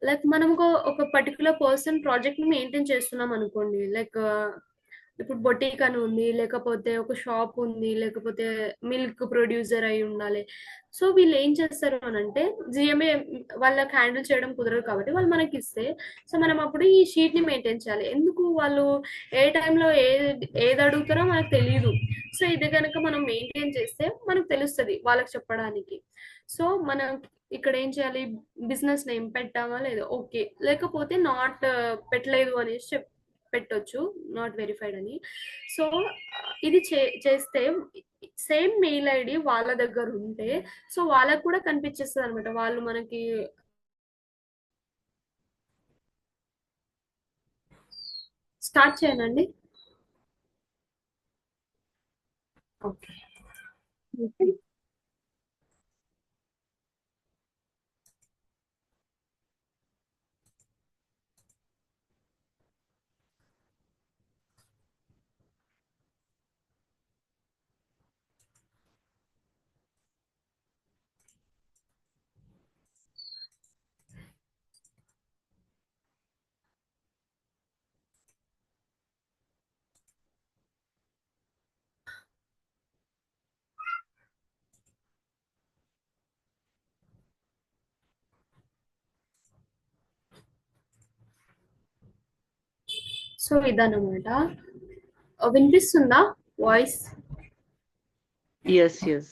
లైక్ మనం ఒక పర్టికులర్ పర్సన్ ప్రాజెక్ట్ ని మెయింటైన్ చేస్తున్నాం అనుకోండి, లైక్ ఇప్పుడు బొటీక్ అని ఉంది, లేకపోతే ఒక షాప్ ఉంది, లేకపోతే మిల్క్ ప్రొడ్యూసర్ అయి ఉండాలి. సో వీళ్ళు ఏం చేస్తారు అని అంటే జిఎంఏ వాళ్ళకి హ్యాండిల్ చేయడం కుదరదు కాబట్టి వాళ్ళు మనకి ఇస్తే, సో మనం అప్పుడు ఈ షీట్ ని మెయింటైన్ చేయాలి. ఎందుకు వాళ్ళు ఏ టైంలో ఏది అడుగుతారో మనకు తెలియదు. సో ఇది కనుక మనం మెయింటైన్ చేస్తే మనకు తెలుస్తుంది వాళ్ళకి చెప్పడానికి. సో మనం ఇక్కడ ఏం చేయాలి, బిజినెస్ నేమ్ పెట్టామా లేదా, ఓకే, లేకపోతే నాట్ పెట్టలేదు అనేసి పెట్టొచ్చు, నాట్ వెరిఫైడ్ అని. సో ఇది చేస్తే సేమ్ మెయిల్ ఐడి వాళ్ళ దగ్గర ఉంటే సో వాళ్ళకు కూడా కనిపించేస్తుంది అనమాట. వాళ్ళు మనకి స్టార్ట్ చేయనండి. ఓకే, సో ఇదన్నమాట. వినిపిస్తుందా voice? Yes yes.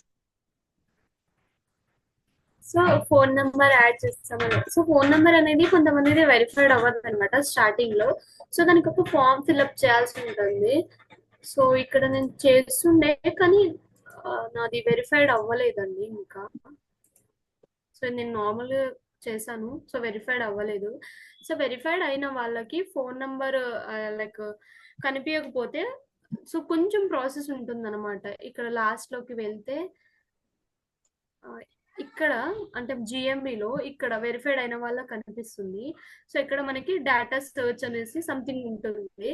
So phone number add చేస్తామని. సో ఫోన్ నెంబర్ అనేది కొంతమంది వెరిఫైడ్ అవ్వదు అనమాట స్టార్టింగ్ లో. సో దానికి ఒక ఫామ్ ఫిల్అప్ చేయాల్సి ఉంటుంది. సో ఇక్కడ నేను చేస్తుండే కానీ నాది వెరిఫైడ్ అవ్వలేదండి ఇంకా. సో నేను నార్మల్ చేశాను, సో వెరిఫైడ్ అవ్వలేదు. సో వెరిఫైడ్ అయిన వాళ్ళకి ఫోన్ నంబర్ లైక్ కనిపించకపోతే సో కొంచెం ప్రాసెస్ ఉంటుందన్నమాట. ఇక్కడ లాస్ట్ లోకి వెళ్తే ఇక్కడ అంటే జిఎంబిలో ఇక్కడ వెరిఫైడ్ అయిన వాళ్ళకి కనిపిస్తుంది. సో ఇక్కడ మనకి డేటా సర్చ్ అనేసి సంథింగ్ ఉంటుంది.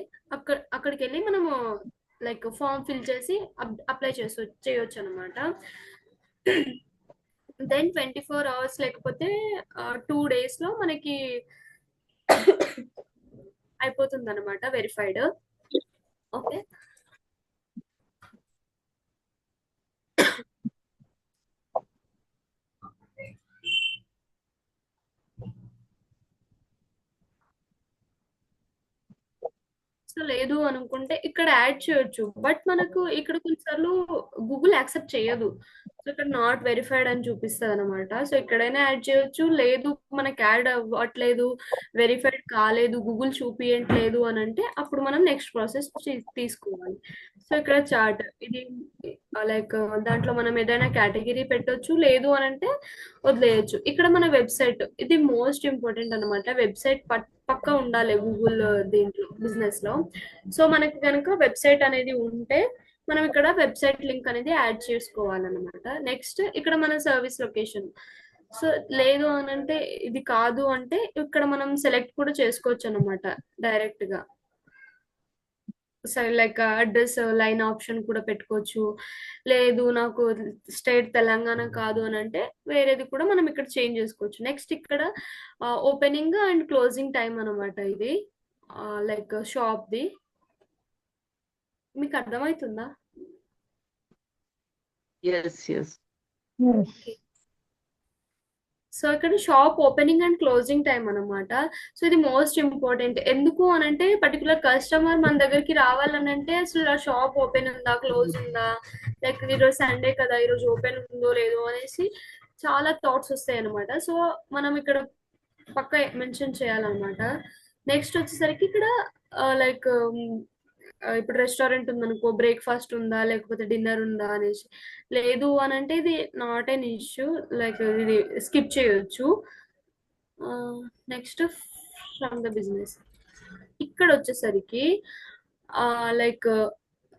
అక్కడికి వెళ్ళి మనము లైక్ ఫామ్ ఫిల్ చేసి అప్లై చేయొచ్చు అనమాట. దెన్ 24 hours లేకపోతే 2 days లో మనకి అయిపోతుంది అనమాట వెరిఫైడ్. ఓకే, సో లేదు అనుకుంటే ఇక్కడ యాడ్ చేయొచ్చు. బట్ మనకు ఇక్కడ కొన్నిసార్లు గూగుల్ యాక్సెప్ట్ చేయదు. సో ఇక్కడ నాట్ వెరిఫైడ్ అని చూపిస్తుంది అనమాట. సో ఇక్కడైనా యాడ్ చేయొచ్చు. లేదు మనకి యాడ్ అవ్వట్లేదు, వెరిఫైడ్ కాలేదు, గూగుల్ చూపించట్లేదు అని అంటే అప్పుడు మనం నెక్స్ట్ ప్రాసెస్ తీసుకోవాలి. సో ఇక్కడ చార్ట్ ఇది లైక్ దాంట్లో మనం ఏదైనా కేటగిరీ పెట్టొచ్చు, లేదు అని అంటే వదిలేయచ్చు. ఇక్కడ మన వెబ్సైట్ ఇది మోస్ట్ ఇంపార్టెంట్ అనమాట. వెబ్సైట్ పక్క ఉండాలి గూగుల్ దీంట్లో బిజినెస్ లో. సో మనకి కనుక వెబ్సైట్ అనేది ఉంటే మనం ఇక్కడ వెబ్సైట్ లింక్ అనేది యాడ్ చేసుకోవాలన్నమాట. నెక్స్ట్ ఇక్కడ మన సర్వీస్ లొకేషన్. సో లేదు అని అంటే ఇది కాదు అంటే ఇక్కడ మనం సెలెక్ట్ కూడా చేసుకోవచ్చు అనమాట డైరెక్ట్ గా. లైక్ అడ్రస్ లైన్ ఆప్షన్ కూడా పెట్టుకోవచ్చు. లేదు నాకు స్టేట్ తెలంగాణ కాదు అని అంటే వేరేది కూడా మనం ఇక్కడ చేంజ్ చేసుకోవచ్చు. నెక్స్ట్ ఇక్కడ ఓపెనింగ్ అండ్ క్లోజింగ్ టైం అనమాట. ఇది లైక్ షాప్ ది. మీకు అర్థమవుతుందా? Yes yes. సో ఇక్కడ shop opening and closing time అనమాట. సో ఇది మోస్ట్ ఇంపార్టెంట్. ఎందుకు అని అంటే పర్టికులర్ కస్టమర్ మన దగ్గరికి రావాలనంటే అసలు ఆ షాప్ ఓపెన్ ఉందా, క్లోజ్ ఉందా, లైక్ ఈరోజు సండే కదా, ఈరోజు ఓపెన్ ఉందో లేదో అనేసి చాలా థాట్స్ వస్తాయి అనమాట. సో మనం ఇక్కడ పక్క మెన్షన్ చేయాలన్నమాట. నెక్స్ట్ వచ్చేసరికి ఇక్కడ లైక్ ఇప్పుడు రెస్టారెంట్ ఉందనుకో, బ్రేక్ఫాస్ట్ ఉందా లేకపోతే డిన్నర్ ఉందా అనేసి. లేదు అని అంటే ఇది నాట్ ఎన్ ఇష్యూ, లైక్ ఇది స్కిప్ చేయొచ్చు. నెక్స్ట్ ఫ్రమ్ ద బిజినెస్ ఇక్కడ వచ్చేసరికి లైక్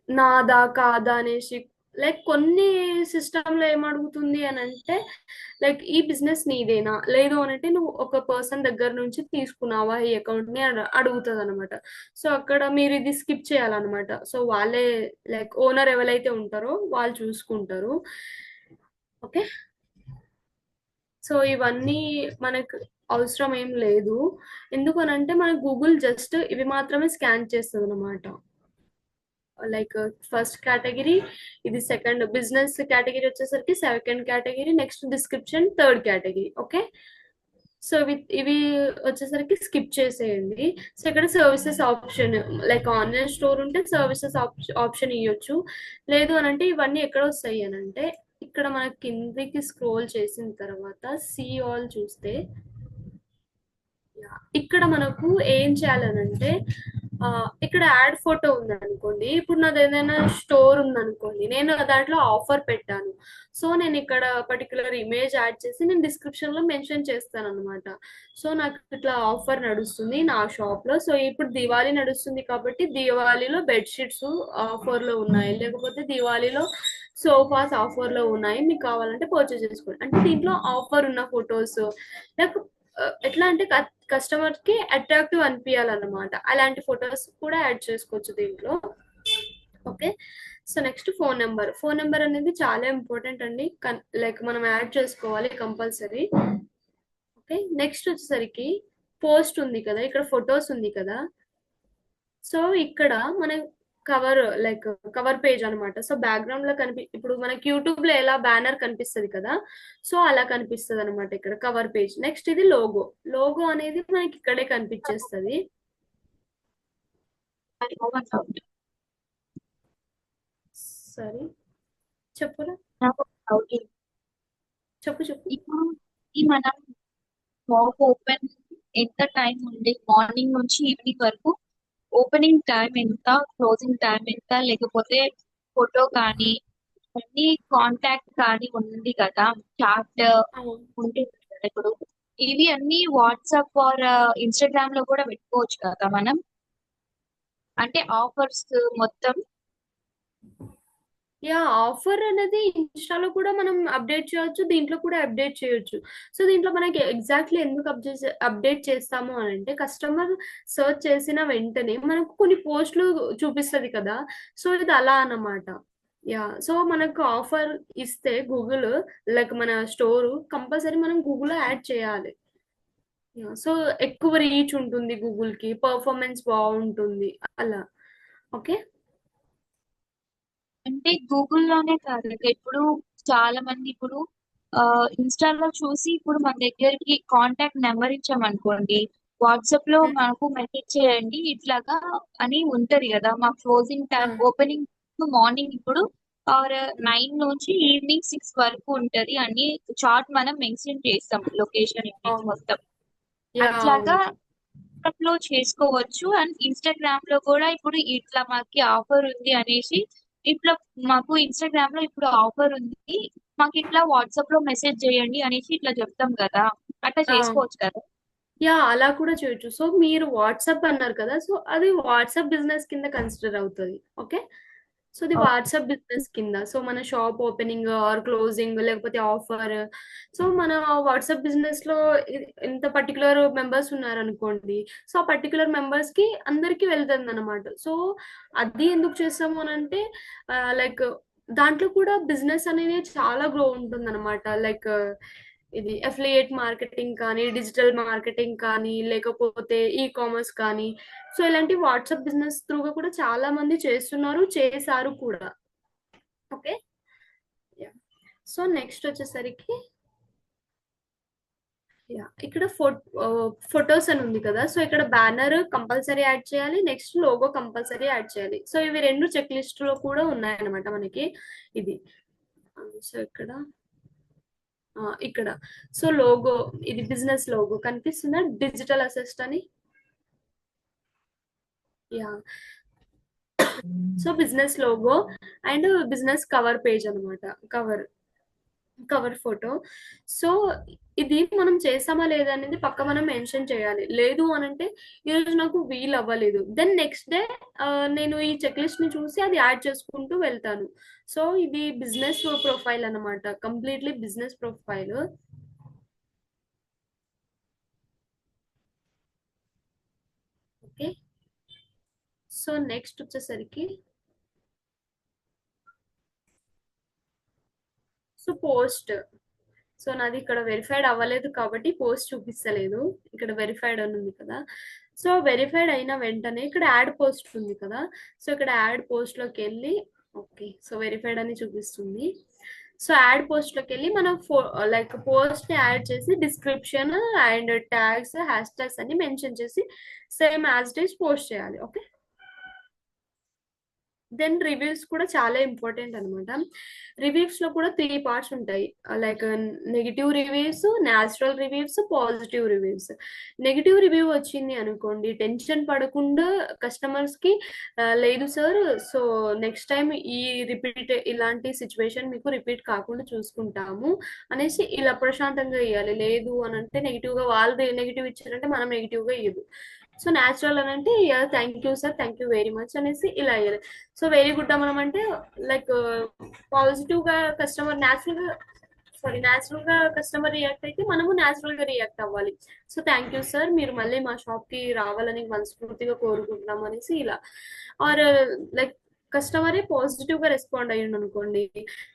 నాదా కాదా అనేసి, లైక్ కొన్ని సిస్టంలో ఏమడుగుతుంది అని అంటే లైక్ ఈ బిజినెస్ నీదేనా, లేదు అని అంటే నువ్వు ఒక పర్సన్ దగ్గర నుంచి తీసుకున్నావా ఈ అకౌంట్ ని అడుగుతుంది అనమాట. సో అక్కడ మీరు ఇది స్కిప్ చేయాలన్నమాట. సో వాళ్ళే లైక్ ఓనర్ ఎవరైతే ఉంటారో వాళ్ళు చూసుకుంటారు. ఓకే, సో ఇవన్నీ మనకు అవసరం ఏం లేదు. ఎందుకనంటే మన గూగుల్ జస్ట్ ఇవి మాత్రమే స్కాన్ చేస్తుంది అనమాట. లైక్ ఫస్ట్ కేటగిరీ, ఇది సెకండ్ బిజినెస్ కేటగిరీ వచ్చేసరికి second category, next description third category. Okay, so ఇవి వచ్చేసరికి స్కిప్ చేసేయండి. సో ఇక్కడ services option, like online store ఉంటే సర్వీసెస్ ఆప్షన్ ఇవ్వచ్చు. లేదు అని అంటే ఇవన్నీ ఎక్కడ వస్తాయి అని అంటే ఇక్కడ మన కిందికి స్క్రోల్ చేసిన తర్వాత సీ ఆల్ చూస్తే ఇక్కడ మనకు ఏం చేయాలనంటే ఇక్కడ యాడ్ ఫోటో ఉందనుకోండి, ఇప్పుడు నాది ఏదైనా స్టోర్ ఉందనుకోండి, నేను దాంట్లో ఆఫర్ పెట్టాను. సో నేను ఇక్కడ పర్టికులర్ ఇమేజ్ యాడ్ చేసి నేను డిస్క్రిప్షన్ లో మెన్షన్ చేస్తాను అనమాట. సో నాకు ఇట్లా ఆఫర్ నడుస్తుంది నా షాప్ లో. సో ఇప్పుడు దివాళీ నడుస్తుంది కాబట్టి దివాళీలో బెడ్షీట్స్ ఆఫర్ లో ఉన్నాయి, లేకపోతే దివాళీలో సోఫాస్ ఆఫర్ లో ఉన్నాయి, మీకు కావాలంటే పర్చేస్ చేసుకోండి. అంటే దీంట్లో ఆఫర్ ఉన్న ఫొటోస్, లేక ఎట్లా అంటే కస్టమర్ కి అట్రాక్టివ్ అనిపించాలన్నమాట, అలాంటి ఫొటోస్ కూడా యాడ్ చేసుకోవచ్చు దీంట్లో. Okay, so next phone number. Phone number అనేది చాలా ఇంపార్టెంట్ అండి, లైక్ మనం యాడ్ చేసుకోవాలి కంపల్సరీ. ఓకే, నెక్స్ట్ వచ్చేసరికి పోస్ట్ ఉంది కదా, ఇక్కడ ఫొటోస్ ఉంది కదా. సో ఇక్కడ మన కవర్, లైక్ కవర్ పేజ్ అనమాట. సో బ్యాక్గ్రౌండ్ లో ఇప్పుడు మనకి యూట్యూబ్ లో ఎలా బ్యానర్ కనిపిస్తుంది కదా, సో అలా కనిపిస్తుంది అనమాట ఇక్కడ కవర్ పేజ్. నెక్స్ట్ ఇది లోగో. లోగో అనేది మనకి ఇక్కడే కనిపించేస్తుంది. సరే చెప్పురా, చెప్పు. ఇప్పుడు ఈ మనం షాప్ ఓపెన్ ఎంత టైం ఉంది, మార్నింగ్ నుంచి ఈవినింగ్ వరకు ఓపెనింగ్ టైం ఎంత, క్లోజింగ్ టైం ఎంత, లేకపోతే ఫోటో కానీ అన్ని కాంటాక్ట్ కానీ ఉంది కదా, చాట్ ఉంటుంది కదా. ఇప్పుడు ఇవి అన్ని వాట్సాప్ ఆర్ ఇన్స్టాగ్రామ్ లో కూడా పెట్టుకోవచ్చు కదా మనం, అంటే ఆఫర్స్ మొత్తం. యా, ఆఫర్ అనేది ఇన్స్టాలో కూడా మనం అప్డేట్ చేయొచ్చు, దీంట్లో కూడా అప్డేట్ చేయొచ్చు. సో దీంట్లో మనకి ఎగ్జాక్ట్లీ ఎందుకు అప్డేట్ చేస్తాము అని అంటే కస్టమర్ సర్చ్ చేసిన వెంటనే మనకు కొన్ని పోస్టులు చూపిస్తుంది కదా, సో ఇది అలా అన్నమాట. యా, సో మనకు ఆఫర్ ఇస్తే గూగుల్, లైక్ మన స్టోర్ కంపల్సరీ మనం గూగుల్లో యాడ్ చేయాలి. సో ఎక్కువ రీచ్ ఉంటుంది గూగుల్ కి, పర్ఫార్మెన్స్ బాగుంటుంది అలా. ఓకే, అంటే గూగుల్లోనే కాదు, ఇప్పుడు చాలా మంది ఇప్పుడు ఇన్స్టాలో చూసి ఇప్పుడు మన దగ్గరికి కాంటాక్ట్ నెంబర్ ఇచ్చామనుకోండి, వాట్సాప్ లో మాకు మెసేజ్ చేయండి ఇట్లాగా అని ఉంటది కదా. మా క్లోజింగ్ టైం ఓపెనింగ్ మార్నింగ్ ఇప్పుడు ఆర్ 9 నుంచి ఈవినింగ్ 6 వరకు ఉంటది అని చార్ట్ మనం మెన్షన్ చేస్తాం, లొకేషన్ మొత్తం అట్లాగా లో చేసుకోవచ్చు. అండ్ ఇన్స్టాగ్రామ్ లో కూడా ఇప్పుడు ఇట్లా మాకు ఆఫర్ ఉంది అనేసి, ఇట్లా మాకు ఇన్స్టాగ్రామ్ లో ఇప్పుడు ఆఫర్ ఉంది, మాకు ఇట్లా వాట్సాప్ లో మెసేజ్ చేయండి అనేసి ఇట్లా చెప్తాం కదా, అట్లా చేసుకోవచ్చు కదా. యా, అలా కూడా చేయొచ్చు. సో మీరు వాట్సాప్ అన్నారు కదా, సో అది వాట్సాప్ బిజినెస్ కింద కన్సిడర్ అవుతుంది. ఓకే, సో ఇది వాట్సాప్ బిజినెస్ కింద. సో మన షాప్ ఓపెనింగ్ ఆర్ క్లోజింగ్ లేకపోతే ఆఫర్, సో మన వాట్సాప్ బిజినెస్ లో ఇంత పర్టికులర్ మెంబర్స్ ఉన్నారనుకోండి, సో ఆ పర్టికులర్ మెంబర్స్ కి అందరికి వెళ్తుంది అనమాట. సో అది ఎందుకు చేస్తాము అని అంటే లైక్ దాంట్లో కూడా బిజినెస్ అనేది చాలా గ్రో ఉంటుంది అనమాట. లైక్ ఇది అఫిలియేట్ మార్కెటింగ్ కానీ, డిజిటల్ మార్కెటింగ్ కానీ, లేకపోతే ఈ కామర్స్ కానీ, సో ఇలాంటి వాట్సాప్ బిజినెస్ త్రూగా కూడా చాలా మంది చేస్తున్నారు, చేశారు కూడా. ఓకే, సో నెక్స్ట్ వచ్చేసరికి ఇక్కడ ఫొటోస్ అని ఉంది కదా, సో ఇక్కడ బ్యానర్ కంపల్సరీ యాడ్ చేయాలి, నెక్స్ట్ లోగో కంపల్సరీ యాడ్ చేయాలి. సో ఇవి రెండు చెక్ లిస్ట్ లో కూడా ఉన్నాయన్నమాట మనకి. ఇది సో ఇక్కడ సో లోగో, ఇది బిజినెస్ లోగో కనిపిస్తుందా, డిజిటల్ అసెస్ట్ అని. Yeah, so business logo and business cover page అనమాట, కవర్ ఫోటో. సో ఇది మనం చేసామా లేదా అనేది పక్క మనం మెన్షన్ చేయాలి. లేదు అని అంటే ఈరోజు నాకు వీలు అవ్వలేదు, దెన్ నెక్స్ట్ డే నేను ఈ చెక్ లిస్ట్ ని చూసి అది యాడ్ చేసుకుంటూ వెళ్తాను. సో ఇది బిజినెస్ ప్రొఫైల్ అనమాట, completely business profile. Okay, so next వచ్చేసరికి సో పోస్ట్. సో నాది ఇక్కడ వెరిఫైడ్ అవ్వలేదు కాబట్టి పోస్ట్ చూపిస్తలేదు, ఇక్కడ వెరిఫైడ్ అని ఉంది కదా. సో వెరిఫైడ్ అయిన వెంటనే ఇక్కడ యాడ్ పోస్ట్ ఉంది కదా, సో ఇక్కడ యాడ్ పోస్ట్లోకి వెళ్ళి ఓకే, సో వెరిఫైడ్ అని చూపిస్తుంది. సో యాడ్ పోస్ట్లోకి వెళ్ళి మనం లైక్ పోస్ట్ని యాడ్ చేసి description and tags hash tags అన్ని మెన్షన్ చేసి same as it is post చేయాలి. ఓకే, దెన్ రివ్యూస్ కూడా చాలా ఇంపార్టెంట్ అనమాట. రివ్యూస్ లో కూడా 3 పార్ట్స్ ఉంటాయి, like negative reviews, natural reviews, positive reviews. Negative review వచ్చింది అనుకోండి, టెన్షన్ పడకుండా కస్టమర్స్ కి లేదు సార్, సో నెక్స్ట్ టైం ఇలాంటి సిచ్యువేషన్ మీకు రిపీట్ కాకుండా చూసుకుంటాము అనేసి ఇలా ప్రశాంతంగా ఇవ్వాలి. లేదు అని అంటే నెగిటివ్ గా వాళ్ళు నెగిటివ్ ఇచ్చారంటే మనం నెగిటివ్ గా ఇవ్వదు. సో న్యాచురల్ అని అంటే thank you sir, thank you very much అనేసి ఇలా ఇవ్వాలి. సో వెరీ గుడ్ మనం అంటే లైక్ పాజిటివ్ గా కస్టమర్ న్యాచురల్ గా కస్టమర్ రియాక్ట్ అయితే మనము న్యాచురల్ గా రియాక్ట్ అవ్వాలి. సో థ్యాంక్ యూ సార్, మీరు మళ్ళీ మా షాప్ కి రావాలని మనస్ఫూర్తిగా కోరుకుంటున్నాం అనేసి ఇలా. ఆర్ లైక్ కస్టమరే పాజిటివ్ గా రెస్పాండ్ అయ్యిండు అనుకోండి,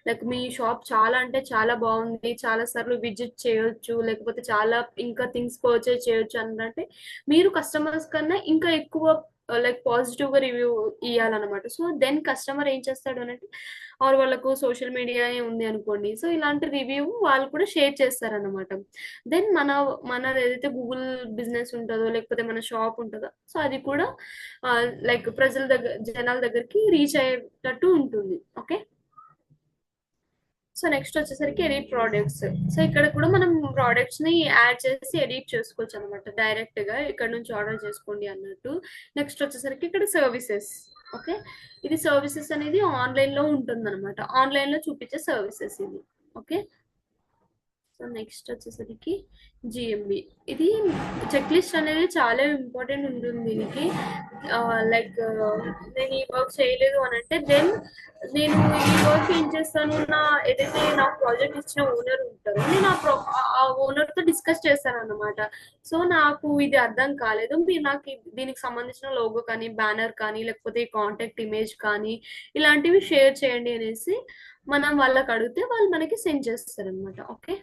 లైక్ మీ షాప్ చాలా అంటే చాలా బాగుంది, చాలా సార్లు విజిట్ చేయొచ్చు, లేకపోతే చాలా ఇంకా థింగ్స్ పర్చేజ్ చేయొచ్చు అంటే మీరు కస్టమర్స్ కన్నా ఇంకా ఎక్కువ లైక్ పాజిటివ్ గా రివ్యూ ఇవ్వాలన్నమాట. సో దెన్ కస్టమర్ ఏం చేస్తాడు అంటే, ఆర్ వాళ్ళకు సోషల్ మీడియా ఉంది అనుకోండి, సో ఇలాంటి రివ్యూ వాళ్ళు కూడా షేర్ చేస్తారన్నమాట. దెన్ మన ఏదైతే గూగుల్ బిజినెస్ ఉంటుందో లేకపోతే మన షాప్ ఉంటుందో, సో అది కూడా లైక్ జనాల దగ్గరికి రీచ్ అయ్యేటట్టు ఉంటుంది. ఓకే, సో నెక్స్ట్ వచ్చేసరికి ఎడిట్ ప్రోడక్ట్స్. సో ఇక్కడ కూడా మనం ప్రోడక్ట్స్ ని యాడ్ చేసి ఎడిట్ చేసుకోవచ్చు అనమాట, డైరెక్ట్ గా ఇక్కడ నుంచి ఆర్డర్ చేసుకోండి అన్నట్టు. నెక్స్ట్ వచ్చేసరికి ఇక్కడ సర్వీసెస్. ఓకే, ఇది సర్వీసెస్ అనేది ఆన్లైన్ లో ఉంటుంది అనమాట, ఆన్లైన్ లో చూపించే సర్వీసెస్ ఇది. ఓకే, సో నెక్స్ట్ వచ్చేసరికి జిఎంబి. ఇది చెక్ లిస్ట్ అనేది చాలా ఇంపార్టెంట్ ఉంటుంది దీనికి. లైక్ నేను ఈ వర్క్ చేయలేదు అని అంటే దెన్ నేను ఈ వర్క్ ఏం చేస్తాను, ఏదైతే నా ప్రాజెక్ట్ ఇచ్చిన ఓనర్ ఉంటారో నేను ఆ ఓనర్ తో డిస్కస్ చేస్తాను అనమాట. సో నాకు ఇది అర్థం కాలేదు, మీరు నాకు దీనికి సంబంధించిన లోగో కానీ బ్యానర్ కానీ లేకపోతే కాంటాక్ట్ ఇమేజ్ కానీ ఇలాంటివి షేర్ చేయండి అనేసి మనం వాళ్ళకి అడిగితే వాళ్ళు మనకి సెండ్ చేస్తారు అనమాట. ఓకే,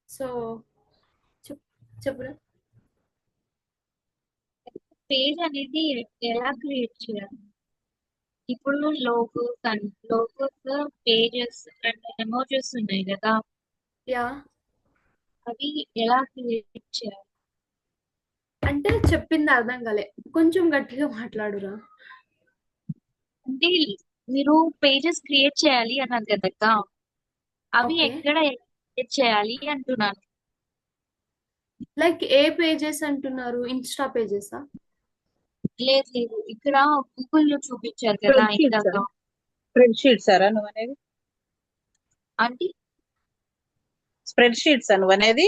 సో చెప్పురా. పేజ్ అనేది ఎలా క్రియేట్ చేయాలి? ఇప్పుడు లోగోస్, పేజెస్ అండ్ ఎమోజెస్ ఉన్నాయి కదా, యా, అవి ఎలా క్రియేట్ చేయాలి? అంటే చెప్పింది అర్థం కాలే, కొంచెం గట్టిగా మాట్లాడురా. అంటే మీరు పేజెస్ క్రియేట్ చేయాలి అన్నారు కదా, అవి ఓకే, ఎక్కడ క్రియేట్ చేయాలి అంటున్నాను. లైక్ ఏ పేజెస్ అంటున్నారు, ఇన్స్టా పేజెసా? లేదు, ఇక్కడ గూగుల్లో చూపించారు కదా ఇందాక. స్ప్రెడ్ షీట్స్ అరా నువ్వు అనేది? అంటే స్ప్రెడ్ షీట్స్ నువ్వు అనేది?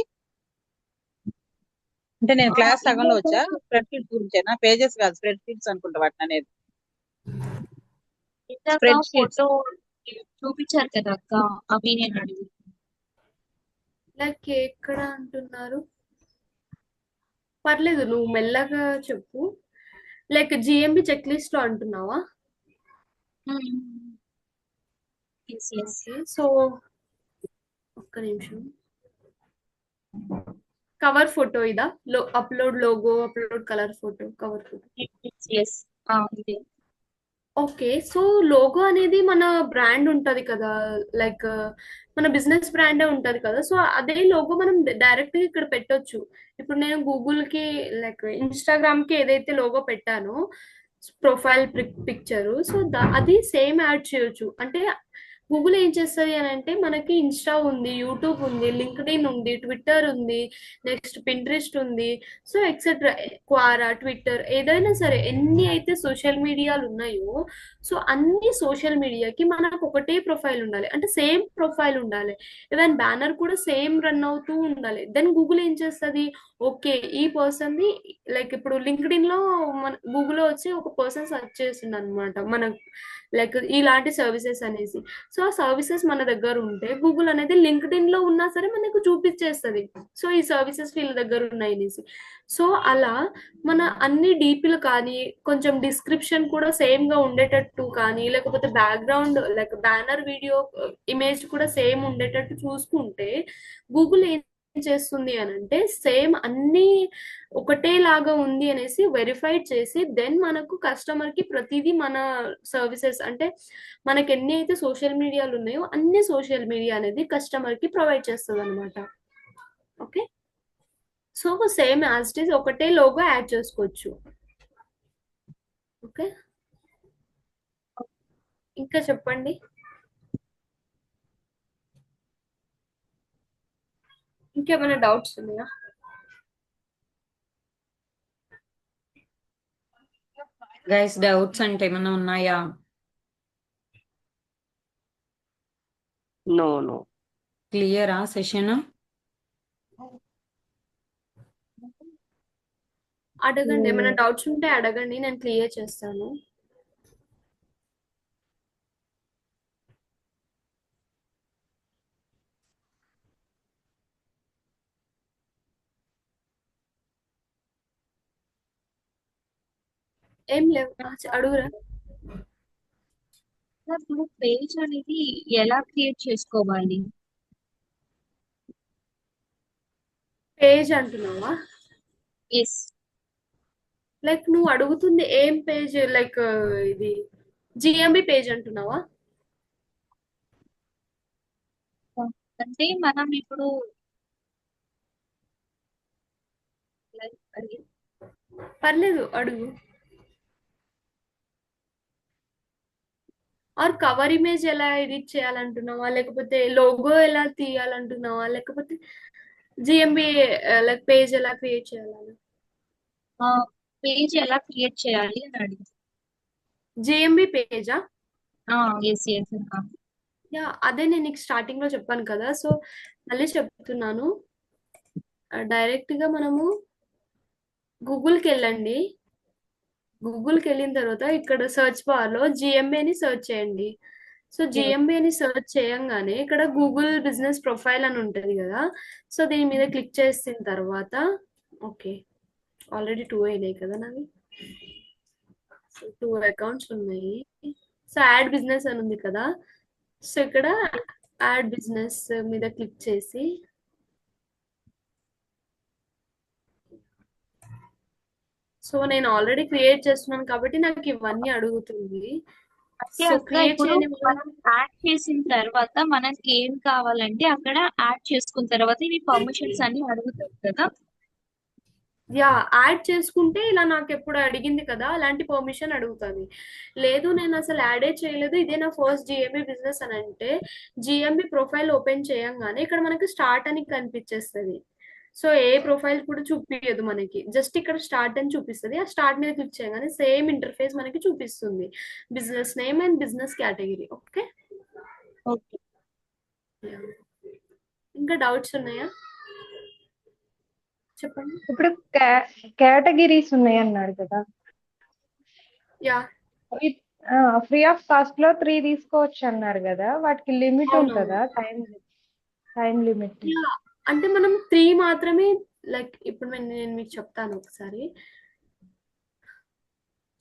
అంటే నేను క్లాస్ సగంలో వచ్చా. స్ప్రెడ్ షీట్స్ గురించేనా? పేజెస్ కాదు, స్ప్రెడ్ షీట్స్ అనుకుంటా వాటిని అనేది. ఇందాక స్ప్రెడ్ షీట్స్ ఫోటో చూపించారు కదా అక్క, అవి నేను అడిగి. లైక్ ఎక్కడ అంటున్నారు? పర్లేదు, నువ్వు మెల్లగా చెప్పు. లైక్ జిఎంబి చెక్ లిస్ట్ లో అంటున్నావా? ఓకే, సో ఒక్క నిమిషం. కవర్ ఫోటో ఇదా? Upload logo, upload colour photo, cover photo. ఇదే. ఓకే, సో లోగో అనేది మన బ్రాండ్ ఉంటది కదా, లైక్ మన బిజినెస్ బ్రాండే ఉంటది కదా, సో అదే లోగో మనం డైరెక్ట్ గా ఇక్కడ పెట్టొచ్చు. ఇప్పుడు నేను గూగుల్ కి లైక్ ఇన్స్టాగ్రామ్ కి ఏదైతే లోగో పెట్టానో ప్రొఫైల్ పిక్చర్, సో అది సేమ్ యాడ్ చేయొచ్చు. అంటే గూగుల్ ఏం చేస్తుంది అని అంటే, మనకి ఇన్స్టా ఉంది, యూట్యూబ్ ఉంది, లింక్డ్ఇన్ ఉంది, ట్విట్టర్ ఉంది, నెక్స్ట్ పింట్రెస్ట్ ఉంది, సో ఎక్సెట్రా, క్వారా, ట్విట్టర్, ఏదైనా సరే ఎన్ని అయితే సోషల్ మీడియాలు ఉన్నాయో, సో అన్ని సోషల్ మీడియాకి మనకు ఒకటే ప్రొఫైల్ ఉండాలి, అంటే సేమ్ ప్రొఫైల్ ఉండాలి. ఈవెన్ బ్యానర్ కూడా సేమ్ రన్ అవుతూ ఉండాలి. దెన్ గూగుల్ ఏం చేస్తుంది, ఓకే ఈ పర్సన్ది, లైక్ ఇప్పుడు లింక్డ్ఇన్ లో మన గూగుల్లో వచ్చి ఒక పర్సన్ సెర్చ్ చేసిండు అనమాట మన లైక్ ఇలాంటి సర్వీసెస్ అనేసి. సో ఆ సర్వీసెస్ మన దగ్గర ఉంటే గూగుల్ అనేది లింక్డ్ఇన్ లో ఉన్నా సరే మనకు చూపించేస్తుంది, సో ఈ సర్వీసెస్ వీళ్ళ దగ్గర ఉన్నాయి అనేసి. సో అలా మన అన్ని డీపీలు కానీ కొంచెం డిస్క్రిప్షన్ కూడా సేమ్ గా ఉండేటట్టు కానీ, లేకపోతే background like banner, video, image కూడా సేమ్ ఉండేటట్టు చూసుకుంటే గూగుల్ ఏం చేస్తుంది అని అంటే సేమ్ అన్ని ఒకటేలాగా ఉంది అనేసి వెరిఫైడ్ చేసి దెన్ మనకు కస్టమర్ కి ప్రతిదీ మన సర్వీసెస్ అంటే మనకి ఎన్ని అయితే సోషల్ మీడియాలు ఉన్నాయో అన్ని సోషల్ మీడియా అనేది కస్టమర్ కి ప్రొవైడ్ చేస్తుంది అనమాట. Okay, so same as it is ఒకటే లోగో యాడ్ చేసుకోవచ్చు. ఓకే, ఇంకా చెప్పండి. ఇంకేమైనా డౌట్స్ ఉన్నాయా? గైస్ డౌట్స్ అంటే ఏమైనా ఉన్నాయా? No no. క్లియరా సెషన్? అడగండి, ఏమైనా డౌట్స్ ఉంటే అడగండి, నేను క్లియర్ చేస్తాను. ఏం లేవు, అడుగురా. ఇప్పుడు పేజ్ అనేది ఎలా క్రియేట్ చేసుకోవాలి? పేజ్ అంటున్నావా? ఎస్. లైక్ నువ్వు అడుగుతుంది ఏం పేజ్? లైక్ ఇది జిఎంబి పేజ్ అంటున్నావా? అంటే మనం ఇప్పుడు పర్లేదు, అడుగు. ఆర్ కవర్ ఇమేజ్ ఎలా ఎడిట్ చేయాలంటున్నావా, లేకపోతే లోగో ఎలా తీయాలంటున్నావా, లేకపోతే జిఎంబి లైక్ పేజ్ ఎలా క్రియేట్ చేయాలని? పేజ్ ఎలా క్రియేట్ చేయాలి అని అడిగింది. జిఎంబి పేజా? Yes yes. యా, అదే నేను నీకు స్టార్టింగ్ లో చెప్పాను కదా, సో మళ్ళీ చెప్తున్నాను. డైరెక్ట్ గా మనము గూగుల్కి వెళ్ళండి. గూగుల్కి వెళ్ళిన తర్వాత ఇక్కడ సెర్చ్ బార్ లో జిఎంబి అని సెర్చ్ చేయండి. సో జిఎంబి అని సెర్చ్ చేయంగానే ఇక్కడ గూగుల్ బిజినెస్ ప్రొఫైల్ అని ఉంటుంది కదా, సో దీని మీద క్లిక్ చేసిన తర్వాత ఓకే, ఆల్రెడీ 2 అయినాయి కదా నావి. సో 2 అకౌంట్స్ ఉన్నాయి. సో యాడ్ బిజినెస్ అని ఉంది కదా, సో ఇక్కడ యాడ్ బిజినెస్ మీద క్లిక్ చేసి సో నేను ఆల్రెడీ క్రియేట్ చేస్తున్నాను కాబట్టి నాకు ఇవన్నీ అడుగుతుంది. అంటే సో అక్క క్రియేట్ ఇప్పుడు చేయని మనం యాడ్ చేసిన తర్వాత మనకి ఏం కావాలంటే అక్కడ యాడ్ చేసుకున్న తర్వాత ఇవి పర్మిషన్స్ అన్ని అడుగుతారు కదా. యా, యాడ్ చేసుకుంటే ఇలా నాకు ఎప్పుడు అడిగింది కదా అలాంటి పర్మిషన్ అడుగుతుంది. లేదు నేను అసలు యాడే చేయలేదు, ఇదే నా ఫస్ట్ జిఎంబి బిజినెస్ అని అంటే జిఎంబి ప్రొఫైల్ ఓపెన్ చేయంగానే ఇక్కడ మనకి స్టార్ట్ అని కనిపించేస్తుంది. సో ఏ ప్రొఫైల్ కూడా చూపించదు మనకి, జస్ట్ ఇక్కడ స్టార్ట్ అని చూపిస్తుంది. ఆ స్టార్ట్ మీద క్లిక్ చేయగానే సేమ్ ఇంటర్ఫేస్ మనకి చూపిస్తుంది, business name and business category. Okay, okay. ఇంకా డౌట్స్ ఉన్నాయా? చెప్పండి. ఇప్పుడు కేటగిరీస్ ఉన్నాయి అన్నాడు కదా, యా, అవి ఫ్రీ ఆఫ్ కాస్ట్ లో 3 తీసుకోవచ్చు అన్నారు కదా, వాటికి లిమిట్ అవునవును. ఉంటుందా? Time limit? యా, అంటే మనం 3 మాత్రమే. లైక్ ఇప్పుడు నేను మీకు చెప్తాను ఒకసారి.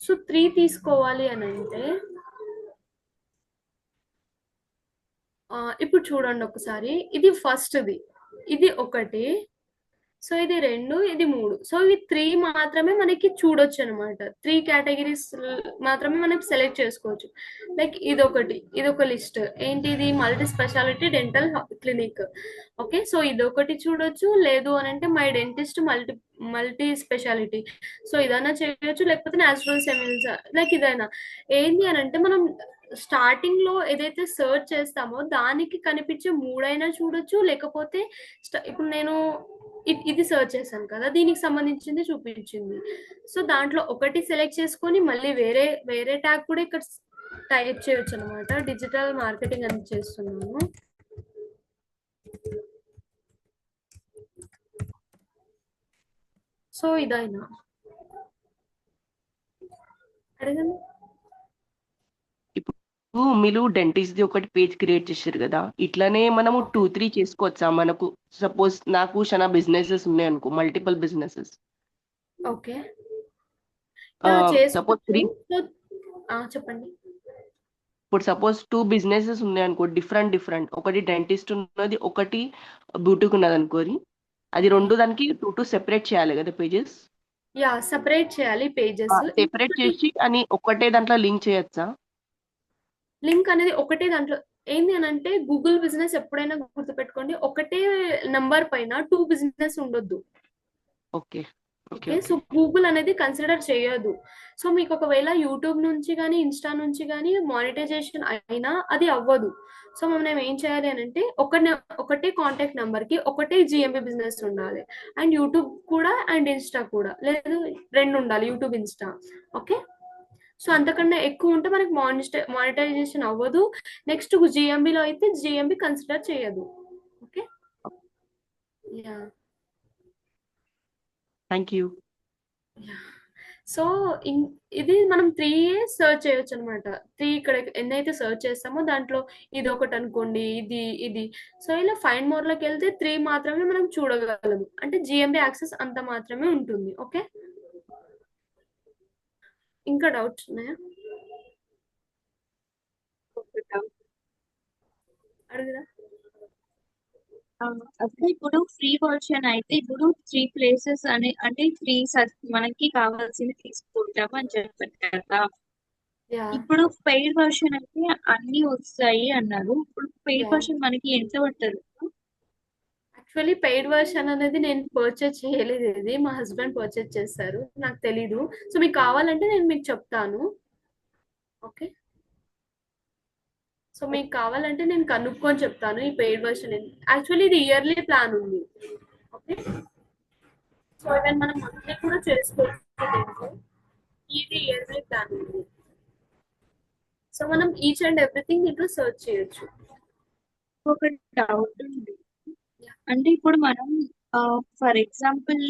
సో 3 తీసుకోవాలి అని అంటే ఇప్పుడు చూడండి ఒకసారి, ఇది ఫస్ట్ది, ఇది ఒకటి, సో ఇది 2, ఇది 3. సో ఇవి 3 మాత్రమే మనకి చూడొచ్చు అనమాట. 3 కేటగిరీస్ మాత్రమే మనం సెలెక్ట్ చేసుకోవచ్చు. లైక్ ఇదొకటి, ఇదొక లిస్ట్ ఏంటి, ఇది multi speciality dental clinic. Okay, so ఇదొకటి చూడొచ్చు. లేదు అని అంటే my dentist multi speciality, so ఇదైనా చేయొచ్చు. లేకపోతే న్యాచురల్ సెమిల్స్, లైక్ ఇదైనా. ఏంటి అని అంటే మనం స్టార్టింగ్ లో ఏదైతే సర్చ్ చేస్తామో దానికి కనిపించే 3 అయినా చూడొచ్చు. లేకపోతే ఇప్పుడు నేను ఇది సర్చ్ చేశాను కదా, దీనికి సంబంధించింది చూపించింది. సో దాంట్లో ఒకటి సెలెక్ట్ చేసుకొని మళ్ళీ వేరే వేరే ట్యాగ్ కూడా ఇక్కడ టైప్ చేయొచ్చు అనమాట. డిజిటల్ మార్కెటింగ్ అని చేస్తున్నాను. సో ఇదైనా అడగండి. మీరు డెంటిస్ట్ ది ఒకటి పేజ్ క్రియేట్ చేశారు కదా, ఇట్లానే మనము 2-3 చేసుకోవచ్చా? మనకు సపోజ్ నాకు చాలా బిజినెసెస్ ఉన్నాయి అనుకో, మల్టిపుల్ బిజినెసెస్. ఓకే, సపోజ్ 3, చెప్పండి. ఇప్పుడు సపోజ్ 2 బిజినెసెస్ ఉన్నాయి అనుకో, డిఫరెంట్. ఒకటి డెంటిస్ట్ ఉన్నది, ఒకటి బ్యూటీకి ఉన్నది అనుకోరి. అది రెండు దానికి టూ సెపరేట్ చేయాలి కదా పేజెస్. యా, సెపరేట్ చేయాలి పేజెస్. సెపరేట్ చేసి అని ఒక్కటే దాంట్లో లింక్ చేయొచ్చా? లింక్ అనేది ఒకటే దాంట్లో ఏంది అని అంటే, గూగుల్ బిజినెస్ ఎప్పుడైనా గుర్తుపెట్టుకోండి, ఒకటే నంబర్ పైన 2 బిజినెస్ ఉండొద్దు. Okay okay okay, so Google అనేది కన్సిడర్ చేయదు. సో మీకు ఒకవేళ యూట్యూబ్ నుంచి కానీ ఇన్స్టా నుంచి కానీ మానిటైజేషన్ అయినా అది అవ్వదు. సో మనం ఏం చేయాలి అని అంటే, ఒకటే కాంటాక్ట్ నెంబర్ కి ఒకటే జిఎంబి బిజినెస్ ఉండాలి. అండ్ యూట్యూబ్ కూడా అండ్ ఇన్స్టా కూడా, లేదు రెండు ఉండాలి, యూట్యూబ్ ఇన్స్టా. ఓకే, సో అంతకన్నా ఎక్కువ ఉంటే మనకి మానిటైజేషన్ అవ్వదు. నెక్స్ట్ జిఎంబిలో అయితే జిఎంబి కన్సిడర్ చేయదు. Okay, yeah. Thank you. So ఇది మనం 3 సర్చ్ చేయొచ్చు అనమాట. 3 ఇక్కడ ఎన్నైతే సర్చ్ చేస్తామో దాంట్లో ఇది ఒకటి అనుకోండి, ఇది. సో ఇలా ఫైండ్ మోర్ లోకి వెళ్తే 3 మాత్రమే మనం చూడగలము. అంటే జిఎంబి యాక్సెస్ అంత మాత్రమే ఉంటుంది. ఓకే, ఇంకా డౌట్స్ ఉన్నాయా? అడుగుదా? అదే ఇప్పుడు ఫ్రీ వర్షన్ అయితే ఇప్పుడు 3 ప్లేసెస్ అంటే 3 మనకి కావాల్సింది తీసుకుంటాం అని చెప్పారు కదా. యా, ఇప్పుడు పెయిడ్ వర్షన్ అయితే అన్ని వస్తాయి అన్నారు. ఇప్పుడు పెయిడ్ Yeah. వర్షన్ మనకి ఎంత పడుతుంది? యాక్చువల్లీ పెయిడ్ వర్షన్ అనేది నేను పర్చేజ్ చేయలేదు, ఇది మా హస్బెండ్ పర్చేజ్ చేస్తారు, నాకు తెలీదు. సో మీకు కావాలంటే నేను మీకు చెప్తాను. ఓకే, సో మీకు కావాలంటే నేను కనుక్కొని చెప్తాను ఈ పెయిడ్ వర్షన్. యాక్చువల్లీ ఇది ఇయర్లీ ప్లాన్ ఉంది. ఓకే, సో ఈవెన్ మనం మంత్లీ కూడా చేసుకోవచ్చు. ఇది ఇయర్లీ ప్లాన్ ఉంది. సో మనం ఈచ్ అండ్ ఎవ్రీథింగ్ దీంట్లో సర్చ్ చేయొచ్చు. ఒక డౌట్ ఉంది. అంటే ఇప్పుడు మనం ఫర్ ఎగ్జాంపుల్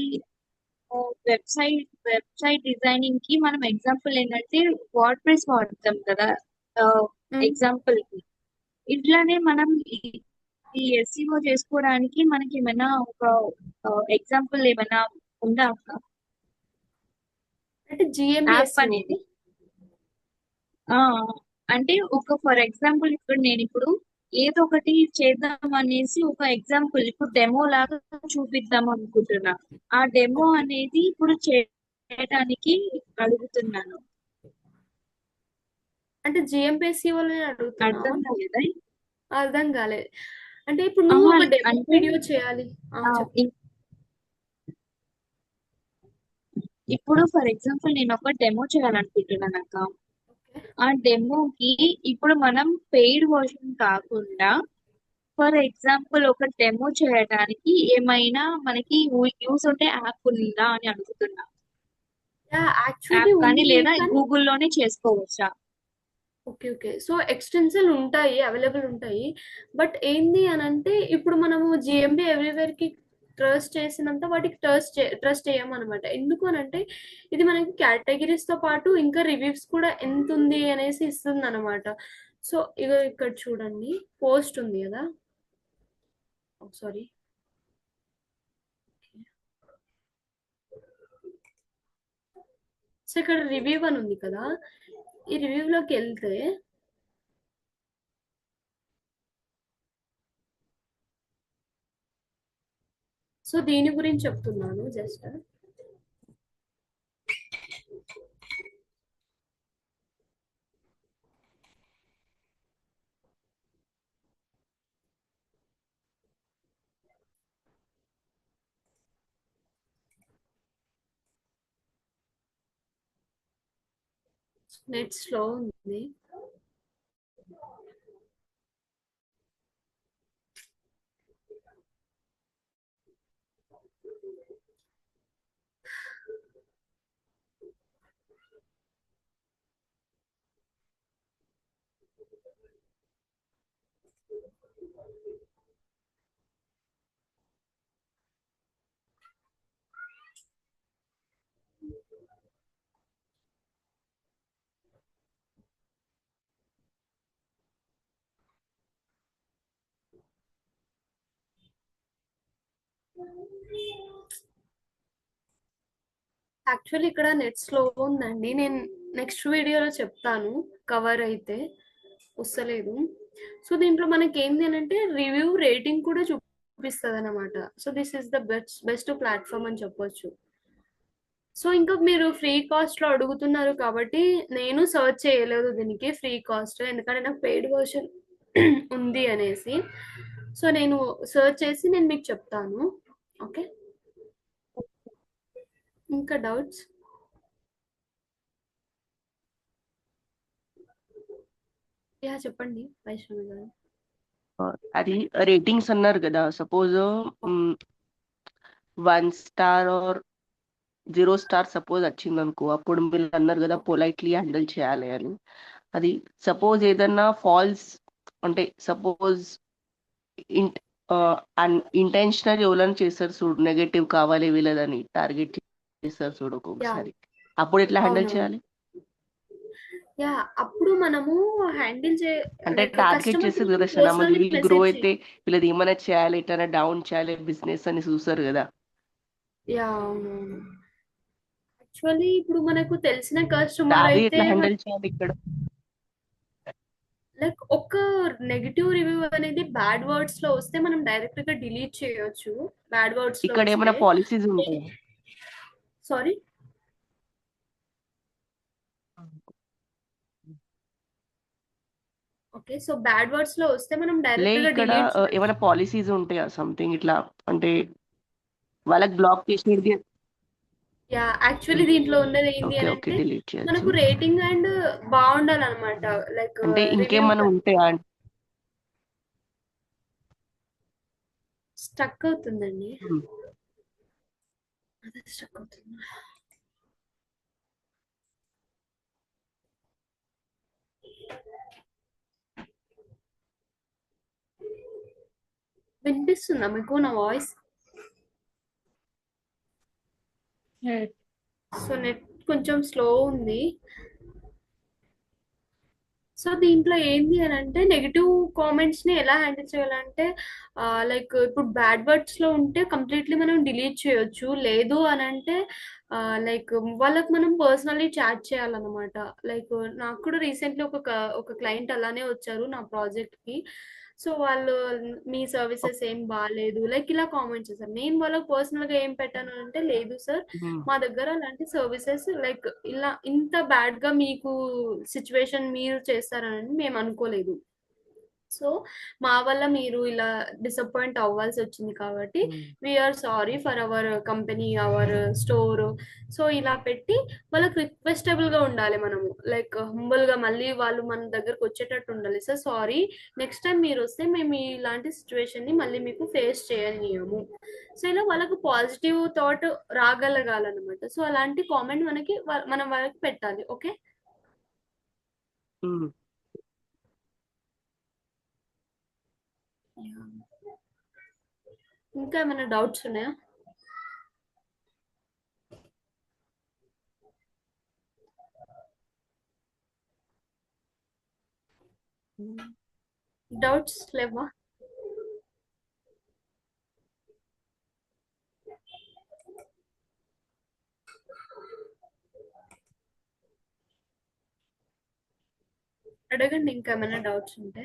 వెబ్సైట్ డిజైనింగ్ కి మనం ఎగ్జాంపుల్ ఏంటంటే వర్డ్ ప్రెస్ వాడతాం కదా ఎగ్జాంపుల్ కి. ఇట్లానే మనం ఈ ఎస్ఈఓ చేసుకోవడానికి మనకి ఏమైనా ఒక ఎగ్జాంపుల్ ఏమైనా ఉందా అంటే జిఎంబి యాప్ అనేది? అంటే ఒక ఫర్ ఎగ్జాంపుల్ ఇప్పుడు ఏదో ఒకటి చేద్దాం అనేసి ఒక ఎగ్జాంపుల్ ఇప్పుడు డెమో లాగా చూపిద్దాం అనుకుంటున్నా. ఆ డెమో అనేది ఇప్పుడు చేయడానికి అడుగుతున్నాను. అంటే జిఎంపిఎస్సి వాళ్ళని అర్థం అడుగుతున్నావు? కాలేదా? అర్థం కాలేదు. అంటే ఇప్పుడు నువ్వు ఒక డెమో అంటే వీడియో చేయాలి. చెప్పు. ఇప్పుడు ఫర్ ఎగ్జాంపుల్ నేను ఒక డెమో చేయాలనుకుంటున్నాను అక్క. ఓకే, ఆ డెమోకి ఇప్పుడు మనం పెయిడ్ వర్షన్ కాకుండా ఫర్ ఎగ్జాంపుల్ ఒక డెమో చేయడానికి ఏమైనా మనకి యూస్ ఉంటే యాప్ ఉందా అని అడుగుతున్నా. యాక్చువల్లీ యాప్ కానీ ఉంది లేదా కానీ గూగుల్లోనే చేసుకోవచ్చా? ఓకే, సో ఎక్స్టెన్షన్ ఉంటాయి, అవైలబుల్ ఉంటాయి. బట్ ఏంది అని అంటే, ఇప్పుడు మనము జిఎంబి ఎవ్రీవేర్ కి ట్రస్ట్ చేసినంత వాటికి ట్రస్ట్ చేయమన్నమాట. ఎందుకు అని అంటే, ఇది మనకి కేటగిరీస్ తో పాటు ఇంకా రివ్యూస్ కూడా ఎంత ఉంది అనేసి ఇస్తుంది అనమాట. సో ఇక ఇక్కడ చూడండి, పోస్ట్ ఉంది కదా, సారీ. సో ఇక్కడ రివ్యూ అని ఉంది కదా, ఈ రివ్యూలోకి వెళ్తే సో దీని గురించి చెప్తున్నాను జస్ట్. నెట్ స్లో ఉంది. యాక్చువల్లీ ఇక్కడ నెట్ స్లో ఉందండి. నేను నెక్స్ట్ వీడియోలో చెప్తాను, కవర్ అయితే వస్తలేదు. సో దీంట్లో మనకి ఏంది అని అంటే రివ్యూ రేటింగ్ కూడా చూపిస్తుంది అనమాట. So this is the best platform అని చెప్పొచ్చు. సో ఇంకా మీరు ఫ్రీ కాస్ట్ లో అడుగుతున్నారు కాబట్టి నేను సర్చ్ చేయలేదు దీనికి ఫ్రీ కాస్ట్, ఎందుకంటే నాకు పెయిడ్ వర్షన్ ఉంది అనేసి. సో నేను సర్చ్ చేసి నేను మీకు చెప్తాను. ఓకే, ఇంకా డౌట్స్? యా చెప్పండి వైష్ణవి గారు. అది రేటింగ్స్ అన్నారు కదా, suppose 1 star or 0 star suppose వచ్చింది అనుకో, అప్పుడు మీరు అన్నారు కదా పొలైట్లీ హ్యాండిల్ చేయాలి అని. అది సపోజ్ ఏదన్నా ఫాల్స్ అంటే సపోజ్ ఇంటెన్షనల్ ఎవరైనా చేస్తారు చూడు, నెగటివ్ కావాలి వీళ్ళదని టార్గెట్ చేస్తారు చూడు యా ఒక్కొక్కసారి, అప్పుడు ఎట్లా హ్యాండిల్ అవునవును. చేయాలి? యా అప్పుడు మనము హ్యాండిల్ అంటే లైక్ టార్గెట్ కస్టమర్ చేస్తారు కదా, పర్సనల్లీ వీళ్ళు గ్రో మెసేజ్ అయితే వీళ్ళది ఏమైనా చేయాలి, ఎట్లా డౌన్ చేయాలి బిజినెస్ అని చూస్తారు కదా. యా అవునవును. యాక్చువల్లీ ఇప్పుడు మనకు తెలిసిన కస్టమర్ అది అయితే ఎట్లా హ్యాండిల్ చేయాలి ఇక్కడ? లైక్ ఒక నెగిటివ్ రివ్యూ అనేది బ్యాడ్ వర్డ్స్ లో వస్తే మనం డైరెక్ట్ గా డిలీట్ చేయొచ్చు. బ్యాడ్ వర్డ్స్ లో ఇక్కడ వస్తే ఏమైనా పాలసీస్ ఉంటాయా? Sorry, okay. So bad words లో వస్తే మనం లే డైరెక్ట్ గా ఇక్కడ డిలీట్ చేయొచ్చు. ఏమైనా పాలసీస్ ఉంటాయా సంథింగ్ ఇట్లా, అంటే వాళ్ళకి బ్లాక్ చేసేది? యా యాక్చువల్లీ దీంట్లో ఉన్నది ఏంటి ఓకే అని ఓకే, అంటే డిలీట్ చేయొచ్చు. మనకు రేటింగ్ అండ్ బాగుండాలన్నమాట. లైక్ అంటే రివ్యూ ఇంకేమైనా ఉంటాయా? స్టక్ అవుతుందండి, ఉమ్. అదే స్టక్ అవుతుంది. వినిపిస్తుందా మీకు నా వాయిస్? సో నెట్ కొంచెం స్లో ఉంది. సో దీంట్లో ఏంది అని అంటే నెగిటివ్ కామెంట్స్ ని ఎలా హ్యాండిల్ చేయాలంటే లైక్ ఇప్పుడు బ్యాడ్ వర్డ్స్ లో ఉంటే కంప్లీట్లీ మనం డిలీట్ చేయొచ్చు. లేదు అని అంటే లైక్ వాళ్ళకి మనం పర్సనల్లీ చాట్ చేయాలన్నమాట. లైక్ నాకు కూడా రీసెంట్లీ ఒక క్లయింట్ అలానే వచ్చారు నా ప్రాజెక్ట్ కి. సో వాళ్ళు మీ సర్వీసెస్ ఏం బాగాలేదు లైక్ ఇలా కామెంట్ చేశారు. నేను వాళ్ళకి పర్సనల్ గా ఏం పెట్టాను అంటే, లేదు సార్ ఉమ్. మా దగ్గర అలాంటి సర్వీసెస్ లైక్ ఇలా ఇంత బ్యాడ్ గా మీకు సిచ్యువేషన్ మీరు చేస్తారని మేము అనుకోలేదు. సో మా వల్ల మీరు ఇలా డిసప్పాయింట్ అవ్వాల్సి వచ్చింది కాబట్టి um. We're sorry for our company our store. So ఇలా పెట్టి వాళ్ళకి రిక్వెస్టబుల్ గా ఉండాలి మనము, లైక్ హంబుల్ గా మళ్ళీ వాళ్ళు మన దగ్గరకు వచ్చేటట్టు ఉండాలి. సార్ సారీ, నెక్స్ట్ టైం మీరు వస్తే మేము ఇలాంటి సిచ్యువేషన్ ని మళ్ళీ మీకు ఫేస్ చేయనియము. సో ఇలా వాళ్ళకు పాజిటివ్ థాట్ రాగలగాలన్నమాట. సో అలాంటి కామెంట్ మనం వాళ్ళకి పెట్టాలి. ఓకే, ఉమ్. ఇంకా ఏమైనా డౌట్స్ ఉన్నాయా? డౌట్స్ లేవా? అడగండి ఇంకా ఏమైనా డౌట్స్ ఉంటే.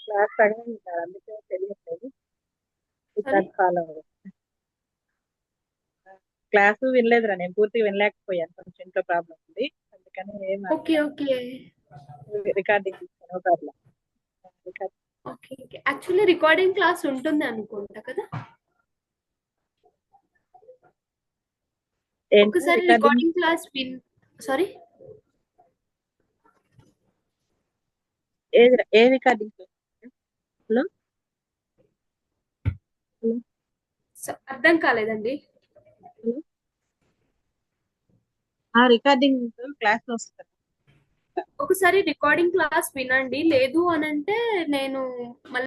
క్లాస్ అడగండి సార్, అందుకే తెలియట్లేదు. Sorry? ఫాలో క్లాసు వినలేదురా, నేను పూర్తిగా వినలేకపోయాను, కొంచెం ఇంట్లో ప్రాబ్లం ఉంది, అందుకని ఏం ఓకే ఓకే రికార్డింగ్ తీసుకోను problem. Okay okay. Actually recording class ఉంటుంది అనుకుంటా కదా. ఒకసారి రికార్డింగ్ క్లాస్ సారీ ఏ రికార్డింగ్? హలో, అర్థం కాలేదండి. ఆ రికార్డింగ్ క్లాస్ లో వస్తుంది. ఒకసారి రికార్డింగ్ క్లాస్ వినండి, లేదు అని అంటే నేను మళ్ళీ